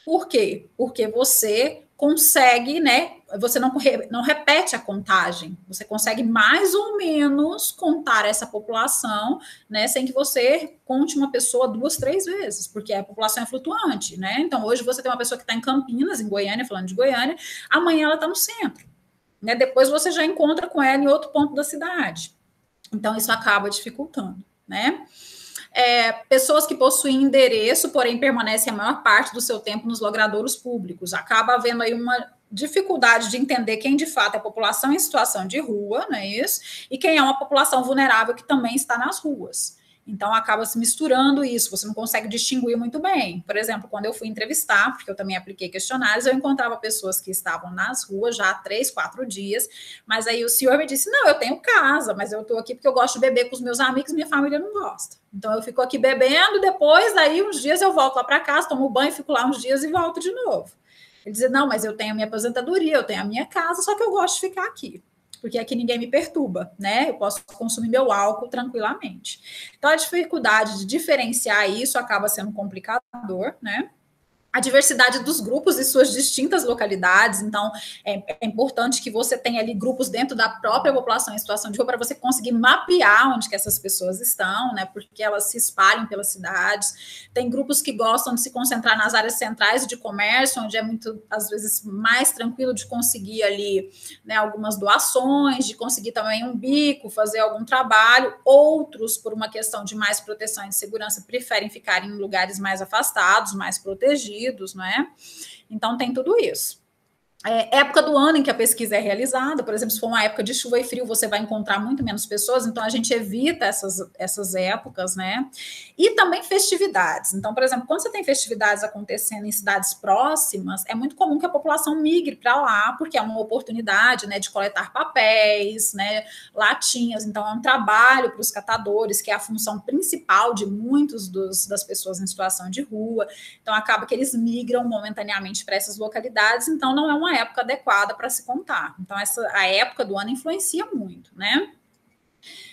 Por quê? Porque você consegue, né, você não repete a contagem, você consegue mais ou menos contar essa população, né, sem que você conte uma pessoa 2, 3 vezes, porque a população é flutuante, né? Então, hoje você tem uma pessoa que está em Campinas, em Goiânia, falando de Goiânia, amanhã ela está no centro, né? Depois você já encontra com ela em outro ponto da cidade. Então, isso acaba dificultando, né? Pessoas que possuem endereço, porém permanecem a maior parte do seu tempo nos logradouros públicos. Acaba havendo aí uma dificuldade de entender quem de fato é a população em situação de rua, não é isso? E quem é uma população vulnerável que também está nas ruas. Então, acaba se misturando isso, você não consegue distinguir muito bem. Por exemplo, quando eu fui entrevistar, porque eu também apliquei questionários, eu encontrava pessoas que estavam nas ruas já há 3, 4 dias, mas aí o senhor me disse, não, eu tenho casa, mas eu estou aqui porque eu gosto de beber com os meus amigos, minha família não gosta. Então, eu fico aqui bebendo, depois, daí uns dias eu volto lá para casa, tomo banho, fico lá uns dias e volto de novo. Ele dizia, não, mas eu tenho a minha aposentadoria, eu tenho a minha casa, só que eu gosto de ficar aqui, porque aqui ninguém me perturba, né? Eu posso consumir meu álcool tranquilamente. Então, a dificuldade de diferenciar isso acaba sendo um complicador, né? A diversidade dos grupos e suas distintas localidades, então é importante que você tenha ali grupos dentro da própria população em situação de rua para você conseguir mapear onde que essas pessoas estão, né, porque elas se espalham pelas cidades. Tem grupos que gostam de se concentrar nas áreas centrais de comércio, onde é muito, às vezes, mais tranquilo de conseguir ali, né, algumas doações, de conseguir também um bico, fazer algum trabalho. Outros, por uma questão de mais proteção e de segurança, preferem ficar em lugares mais afastados, mais protegidos, não é? Então, tem tudo isso. Época do ano em que a pesquisa é realizada, por exemplo, se for uma época de chuva e frio, você vai encontrar muito menos pessoas, então a gente evita essas épocas, né? E também festividades. Então, por exemplo, quando você tem festividades acontecendo em cidades próximas, é muito comum que a população migre para lá, porque é uma oportunidade, né, de coletar papéis, né, latinhas. Então, é um trabalho para os catadores, que é a função principal de muitos das pessoas em situação de rua. Então, acaba que eles migram momentaneamente para essas localidades, então não é uma época adequada para se contar. Então, a época do ano influencia muito, né?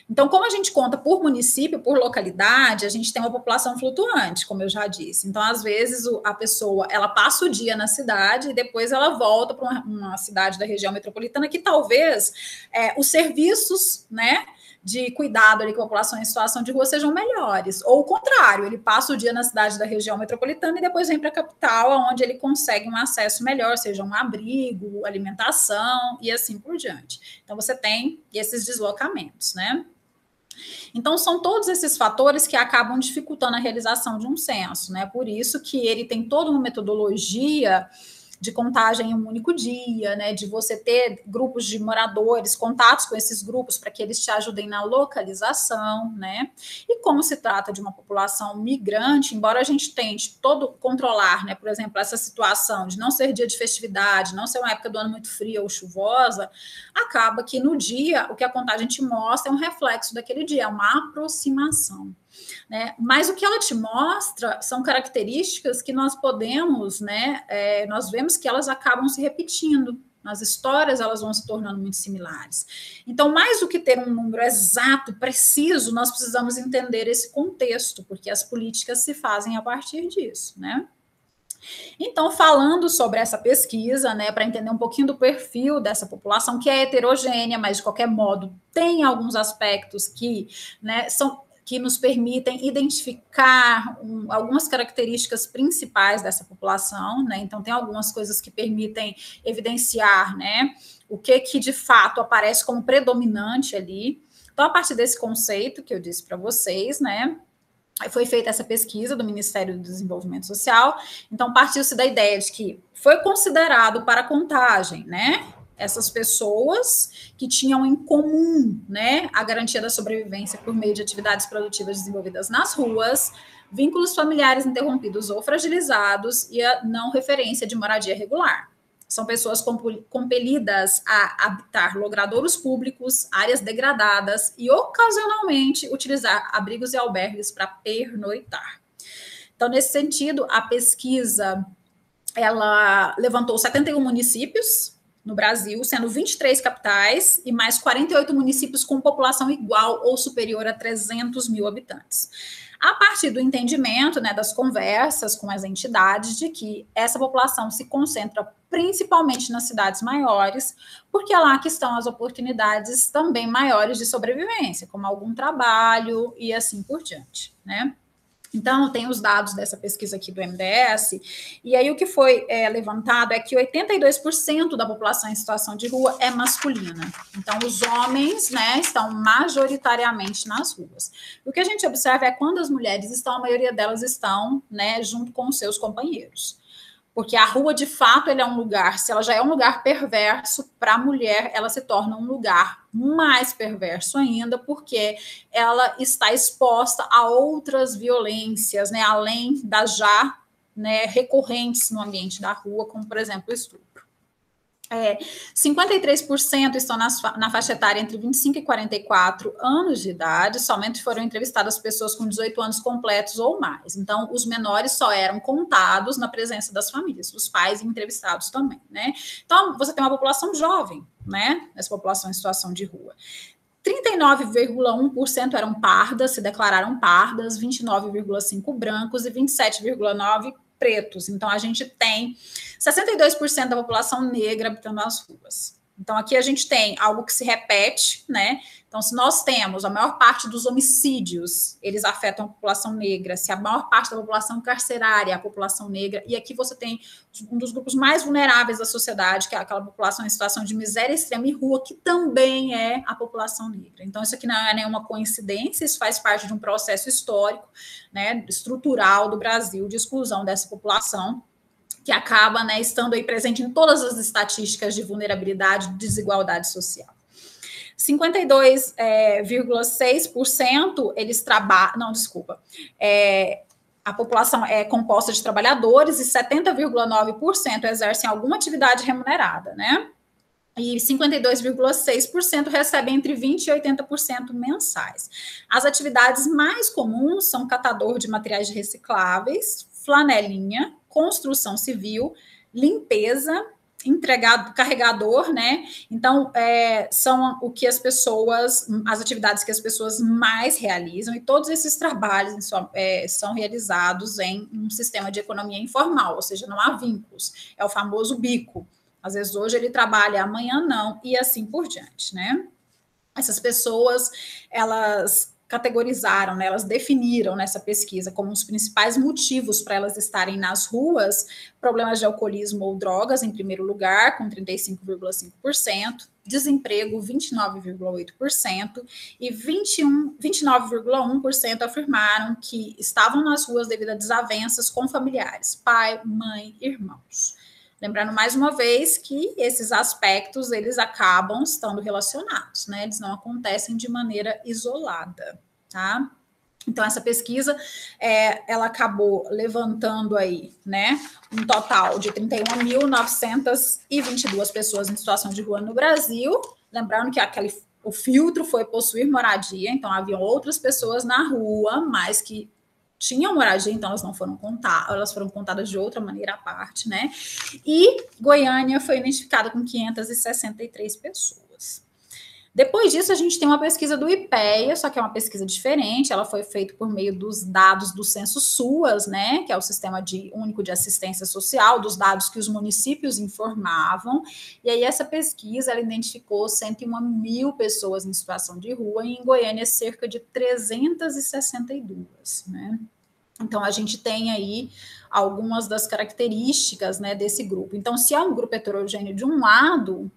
Então, como a gente conta por município, por localidade, a gente tem uma população flutuante, como eu já disse. Então, às vezes, a pessoa, ela passa o dia na cidade e depois ela volta para uma cidade da região metropolitana que talvez os serviços, né, de cuidado ali com a população em situação de rua sejam melhores. Ou o contrário, ele passa o dia na cidade da região metropolitana e depois vem para a capital, onde ele consegue um acesso melhor, seja um abrigo, alimentação e assim por diante. Então, você tem esses deslocamentos, né? Então, são todos esses fatores que acabam dificultando a realização de um censo, né? Por isso que ele tem toda uma metodologia de contagem em um único dia, né, de você ter grupos de moradores, contatos com esses grupos para que eles te ajudem na localização, né, e como se trata de uma população migrante, embora a gente tente todo controlar, né, por exemplo, essa situação de não ser dia de festividade, não ser uma época do ano muito fria ou chuvosa, acaba que no dia, o que a contagem te mostra é um reflexo daquele dia, é uma aproximação. Né? Mas o que ela te mostra são características que nós podemos, né? Nós vemos que elas acabam se repetindo. Nas histórias, elas vão se tornando muito similares. Então, mais do que ter um número exato, preciso, nós precisamos entender esse contexto, porque as políticas se fazem a partir disso, né? Então, falando sobre essa pesquisa, né, para entender um pouquinho do perfil dessa população, que é heterogênea, mas de qualquer modo tem alguns aspectos que, né, que nos permitem identificar algumas características principais dessa população, né? Então, tem algumas coisas que permitem evidenciar, né, o que de fato aparece como predominante ali. Então, a partir desse conceito que eu disse para vocês, né, foi feita essa pesquisa do Ministério do Desenvolvimento Social, então partiu-se da ideia de que foi considerado para a contagem, né, essas pessoas que tinham em comum, né, a garantia da sobrevivência por meio de atividades produtivas desenvolvidas nas ruas, vínculos familiares interrompidos ou fragilizados e a não referência de moradia regular. São pessoas compelidas a habitar logradouros públicos, áreas degradadas e, ocasionalmente, utilizar abrigos e albergues para pernoitar. Então, nesse sentido, a pesquisa ela levantou 71 municípios no Brasil, sendo 23 capitais e mais 48 municípios com população igual ou superior a 300 mil habitantes. a partir do entendimento, né, das conversas com as entidades, de que essa população se concentra principalmente nas cidades maiores, porque é lá que estão as oportunidades também maiores de sobrevivência, como algum trabalho e assim por diante, né? Então, tem os dados dessa pesquisa aqui do MDS, e aí o que foi levantado é que 82% da população em situação de rua é masculina. Então, os homens, né, estão majoritariamente nas ruas. O que a gente observa é quando as mulheres estão, a maioria delas estão, né, junto com os seus companheiros. Porque a rua, de fato, ele é um lugar, se ela já é um lugar perverso, para a mulher, ela se torna um lugar mais perverso ainda, porque ela está exposta a outras violências, né, além das já, né, recorrentes no ambiente da rua, como, por exemplo, o estupro. 53% estão na faixa etária entre 25 e 44 anos de idade, somente foram entrevistadas pessoas com 18 anos completos ou mais. Então, os menores só eram contados na presença das famílias, os pais entrevistados também, né? Então, você tem uma população jovem, né? Essa população em situação de rua. 39,1% eram pardas, se declararam pardas, 29,5% brancos e 27,9% pretos. Então, a gente tem 62% da população negra habitando as ruas. Então, aqui a gente tem algo que se repete, né? Então, se nós temos a maior parte dos homicídios, eles afetam a população negra, se a maior parte da população carcerária é a população negra, e aqui você tem um dos grupos mais vulneráveis da sociedade, que é aquela população em situação de miséria extrema e rua, que também é a população negra. Então, isso aqui não é nenhuma coincidência, isso faz parte de um processo histórico, né, estrutural do Brasil, de exclusão dessa população, que acaba, né, estando aí presente em todas as estatísticas de vulnerabilidade e desigualdade social. 52,6% eles trabalham, não, desculpa, a população é composta de trabalhadores e 70,9% exercem alguma atividade remunerada, né? E 52,6% recebem entre 20% e 80% mensais. As atividades mais comuns são catador de materiais recicláveis, flanelinha, construção civil, limpeza, carregador, né? Então, são o que as atividades que as pessoas mais realizam, e todos esses trabalhos são realizados em um sistema de economia informal, ou seja, não há vínculos, é o famoso bico. Às vezes hoje ele trabalha, amanhã não, e assim por diante, né? Essas pessoas, elas categorizaram, né, elas definiram nessa pesquisa como os principais motivos para elas estarem nas ruas, problemas de alcoolismo ou drogas, em primeiro lugar, com 35,5%, desemprego, 29,8%, e 29,1% afirmaram que estavam nas ruas devido a desavenças com familiares, pai, mãe, irmãos. Lembrando mais uma vez que esses aspectos, eles acabam estando relacionados, né? Eles não acontecem de maneira isolada, tá? Então, essa pesquisa, ela acabou levantando aí, né, um total de 31.922 pessoas em situação de rua no Brasil. Lembrando que o filtro foi possuir moradia, então haviam outras pessoas na rua, mas que tinham moradia, então elas não foram contadas, elas foram contadas de outra maneira à parte, né? E Goiânia foi identificada com 563 pessoas. Depois disso, a gente tem uma pesquisa do IPEA, só que é uma pesquisa diferente, ela foi feita por meio dos dados do Censo SUAS, né, que é o Sistema Único de Assistência Social, dos dados que os municípios informavam, e aí essa pesquisa, ela identificou 101.000 pessoas em situação de rua, e em Goiânia cerca de 362, né. Então, a gente tem aí algumas das características, né, desse grupo. Então, se é um grupo heterogêneo de um lado,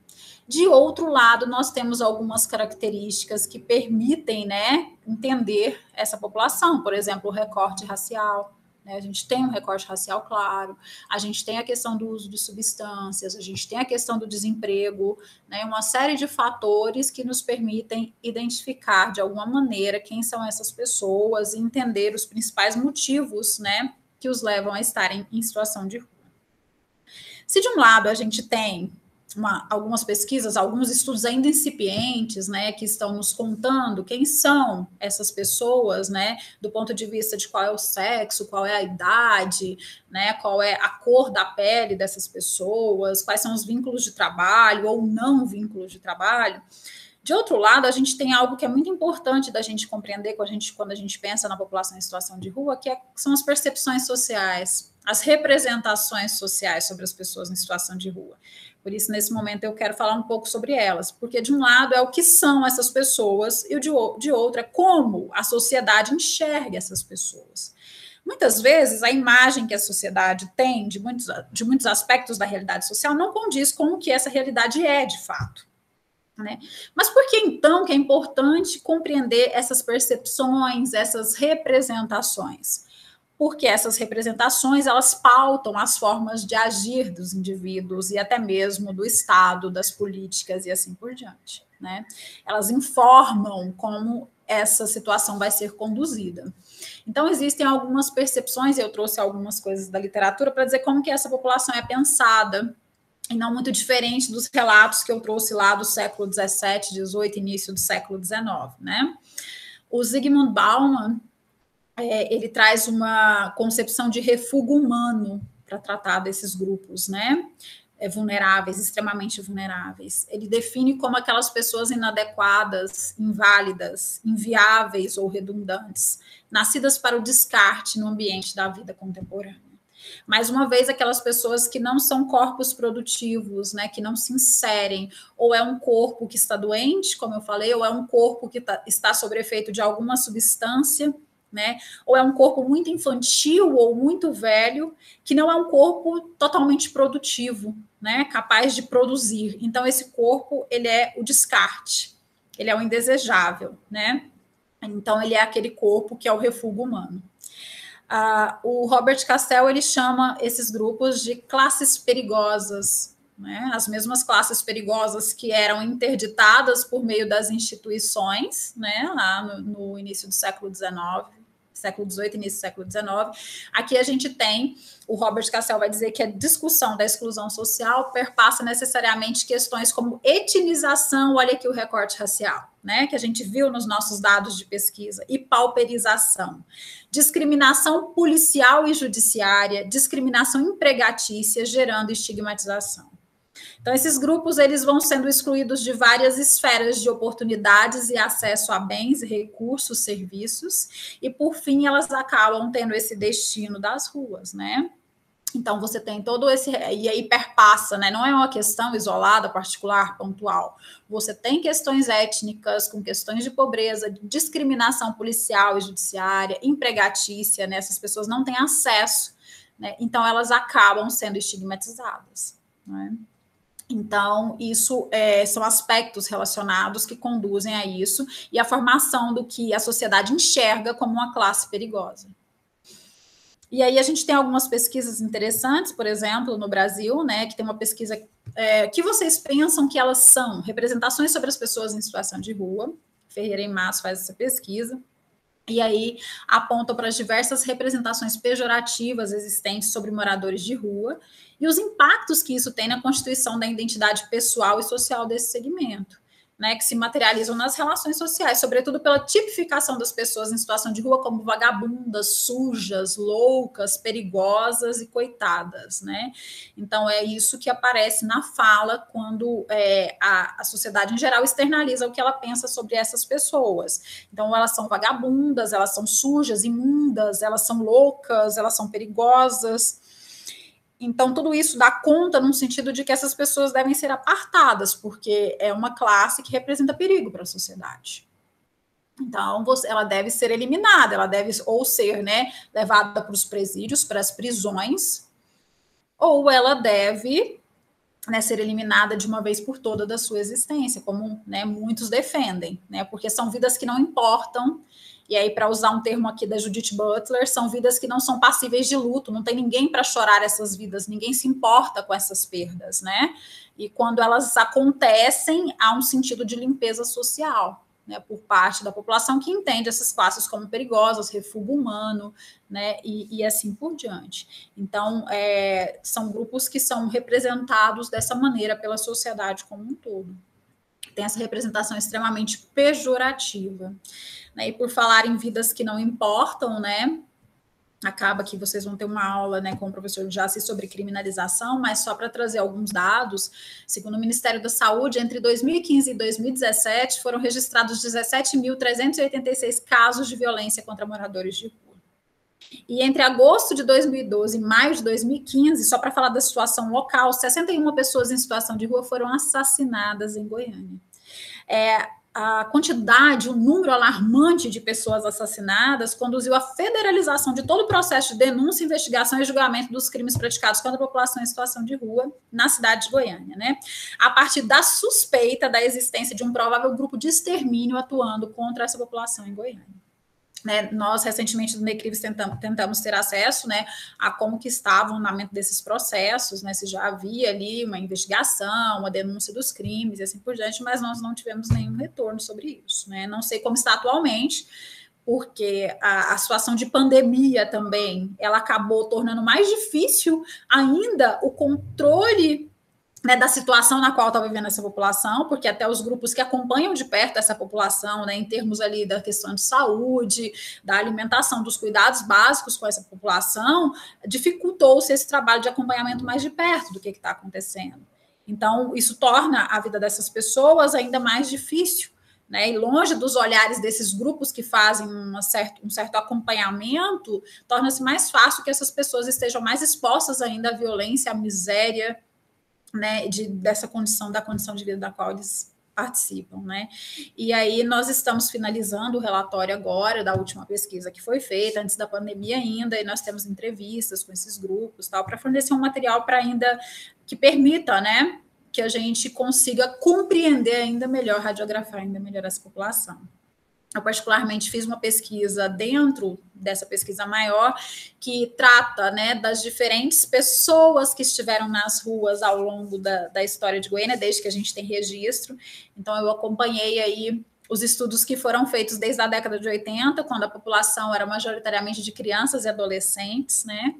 de outro lado, nós temos algumas características que permitem, né, entender essa população. Por exemplo, o recorte racial, né? A gente tem um recorte racial claro, a gente tem a questão do uso de substâncias, a gente tem a questão do desemprego, né, uma série de fatores que nos permitem identificar, de alguma maneira, quem são essas pessoas e entender os principais motivos, né, que os levam a estarem em situação de rua. Se de um lado a gente tem algumas pesquisas, alguns estudos ainda incipientes, né, que estão nos contando quem são essas pessoas, né, do ponto de vista de qual é o sexo, qual é a idade, né, qual é a cor da pele dessas pessoas, quais são os vínculos de trabalho ou não vínculos de trabalho. De outro lado, a gente tem algo que é muito importante da gente compreender quando a gente pensa na população em situação de rua, são as percepções sociais, as representações sociais sobre as pessoas em situação de rua. Por isso, nesse momento, eu quero falar um pouco sobre elas, porque de um lado é o que são essas pessoas e de outro é como a sociedade enxerga essas pessoas. Muitas vezes, a imagem que a sociedade tem de muitos aspectos da realidade social não condiz com o que essa realidade é, de fato. Né? Mas por que, então, que é importante compreender essas percepções, essas representações? Porque essas representações, elas pautam as formas de agir dos indivíduos e até mesmo do Estado, das políticas e assim por diante. Né? Elas informam como essa situação vai ser conduzida. Então, existem algumas percepções, eu trouxe algumas coisas da literatura para dizer como que essa população é pensada, e não muito diferente dos relatos que eu trouxe lá do século XVII, XVIII, início do século XIX. Né? O Zygmunt Bauman, ele traz uma concepção de refúgio humano para tratar desses grupos, né? Vulneráveis, extremamente vulneráveis. Ele define como aquelas pessoas inadequadas, inválidas, inviáveis ou redundantes, nascidas para o descarte no ambiente da vida contemporânea. Mais uma vez, aquelas pessoas que não são corpos produtivos, né, que não se inserem, ou é um corpo que está doente, como eu falei, ou é um corpo que está sob efeito de alguma substância, né, ou é um corpo muito infantil ou muito velho, que não é um corpo totalmente produtivo, né, capaz de produzir. Então, esse corpo, ele é o descarte, ele é o indesejável, né? Então, ele é aquele corpo que é o refúgio humano. O Robert Castell, ele chama esses grupos de classes perigosas, né? As mesmas classes perigosas que eram interditadas por meio das instituições, né? Lá no início do século XIX, século XVIII, início do século XIX. Aqui a gente tem, o Robert Castell vai dizer que a discussão da exclusão social perpassa necessariamente questões como etnização, olha aqui o recorte racial, né, que a gente viu nos nossos dados de pesquisa, e pauperização, discriminação policial e judiciária, discriminação empregatícia, gerando estigmatização. Então, esses grupos, eles vão sendo excluídos de várias esferas de oportunidades e acesso a bens, recursos, serviços, e, por fim, elas acabam tendo esse destino das ruas, né? Então, você tem todo esse... E aí perpassa, né? Não é uma questão isolada, particular, pontual. Você tem questões étnicas, com questões de pobreza, de discriminação policial e judiciária, empregatícia, né? Essas pessoas não têm acesso, né? Então, elas acabam sendo estigmatizadas, né? Então, isso são aspectos relacionados que conduzem a isso e a formação do que a sociedade enxerga como uma classe perigosa. E aí a gente tem algumas pesquisas interessantes, por exemplo, no Brasil, né, que tem uma pesquisa que vocês pensam que elas são representações sobre as pessoas em situação de rua. Ferreira e Masso faz essa pesquisa. E aí apontam para as diversas representações pejorativas existentes sobre moradores de rua e os impactos que isso tem na constituição da identidade pessoal e social desse segmento, né, que se materializam nas relações sociais, sobretudo pela tipificação das pessoas em situação de rua como vagabundas, sujas, loucas, perigosas e coitadas, né? Então é isso que aparece na fala quando a sociedade em geral externaliza o que ela pensa sobre essas pessoas. Então elas são vagabundas, elas são sujas, imundas, elas são loucas, elas são perigosas. Então, tudo isso dá conta no sentido de que essas pessoas devem ser apartadas, porque é uma classe que representa perigo para a sociedade. Então, ela deve ser eliminada, ela deve ou ser, né, levada para os presídios, para as prisões, ou ela deve, né, ser eliminada de uma vez por toda da sua existência, como, né, muitos defendem, né, porque são vidas que não importam. E aí, para usar um termo aqui da Judith Butler, são vidas que não são passíveis de luto, não tem ninguém para chorar essas vidas, ninguém se importa com essas perdas, né? E quando elas acontecem, há um sentido de limpeza social, né, por parte da população que entende essas classes como perigosas, refúgio humano, né, e assim por diante. Então, são grupos que são representados dessa maneira pela sociedade como um todo. Tem essa representação extremamente pejorativa. Né, e por falar em vidas que não importam, né, acaba que vocês vão ter uma aula, né, com o professor Jaci sobre criminalização, mas só para trazer alguns dados, segundo o Ministério da Saúde, entre 2015 e 2017 foram registrados 17.386 casos de violência contra moradores de rua. E entre agosto de 2012 e maio de 2015, só para falar da situação local, 61 pessoas em situação de rua foram assassinadas em Goiânia. A quantidade, o número alarmante de pessoas assassinadas conduziu à federalização de todo o processo de denúncia, investigação e julgamento dos crimes praticados contra a população em situação de rua na cidade de Goiânia, né? A partir da suspeita da existência de um provável grupo de extermínio atuando contra essa população em Goiânia. Né, nós, recentemente, do NECRIVES, tentamos ter acesso, né, a como que estava o andamento desses processos, né, se já havia ali uma investigação, uma denúncia dos crimes e assim por diante, mas nós não tivemos nenhum retorno sobre isso. Né? Não sei como está atualmente, porque a situação de pandemia também, ela acabou tornando mais difícil ainda o controle, né, da situação na qual está vivendo essa população, porque até os grupos que acompanham de perto essa população, né, em termos ali da questão de saúde, da alimentação, dos cuidados básicos com essa população, dificultou-se esse trabalho de acompanhamento mais de perto do que está acontecendo. Então, isso torna a vida dessas pessoas ainda mais difícil, né, e longe dos olhares desses grupos que fazem um certo acompanhamento, torna-se mais fácil que essas pessoas estejam mais expostas ainda à violência, à miséria, né, da condição de vida da qual eles participam, né? E aí nós estamos finalizando o relatório agora da última pesquisa que foi feita antes da pandemia ainda, e nós temos entrevistas com esses grupos, tal, para fornecer um material para ainda que permita, né, que a gente consiga compreender ainda melhor, radiografar ainda melhor essa população. Eu, particularmente, fiz uma pesquisa dentro dessa pesquisa maior que trata, né, das diferentes pessoas que estiveram nas ruas ao longo da história de Goiânia, desde que a gente tem registro. Então, eu acompanhei aí os estudos que foram feitos desde a década de 80, quando a população era majoritariamente de crianças e adolescentes, né?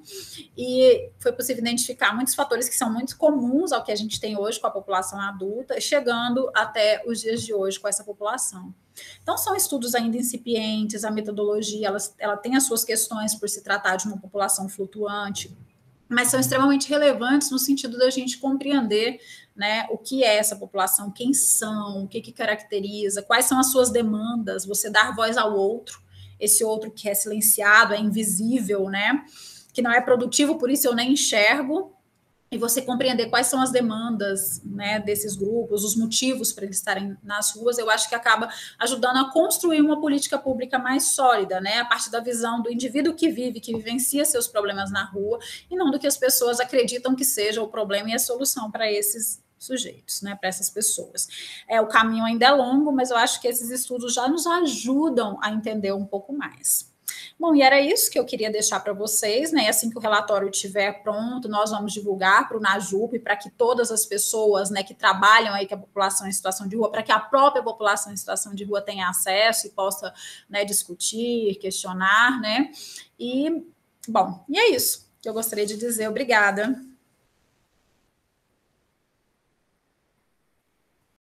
E foi possível identificar muitos fatores que são muito comuns ao que a gente tem hoje com a população adulta, chegando até os dias de hoje com essa população. Então, são estudos ainda incipientes, a metodologia ela tem as suas questões por se tratar de uma população flutuante, mas são extremamente relevantes no sentido da gente compreender, né, o que é essa população, quem são, o que caracteriza, quais são as suas demandas, você dar voz ao outro, esse outro que é silenciado, é invisível, né, que não é produtivo, por isso eu nem enxergo, e você compreender quais são as demandas, né, desses grupos, os motivos para eles estarem nas ruas, eu acho que acaba ajudando a construir uma política pública mais sólida, né, a partir da visão do indivíduo que vive, que vivencia seus problemas na rua, e não do que as pessoas acreditam que seja o problema e a solução para esses sujeitos, né, para essas pessoas. O caminho ainda é longo, mas eu acho que esses estudos já nos ajudam a entender um pouco mais. Bom, e era isso que eu queria deixar para vocês, né? Assim que o relatório estiver pronto, nós vamos divulgar para o NAJUP, para que todas as pessoas, né, que trabalham aí com a população em situação de rua, para que a própria população em situação de rua tenha acesso e possa, né, discutir, questionar, né? E, bom, e é isso que eu gostaria de dizer. Obrigada.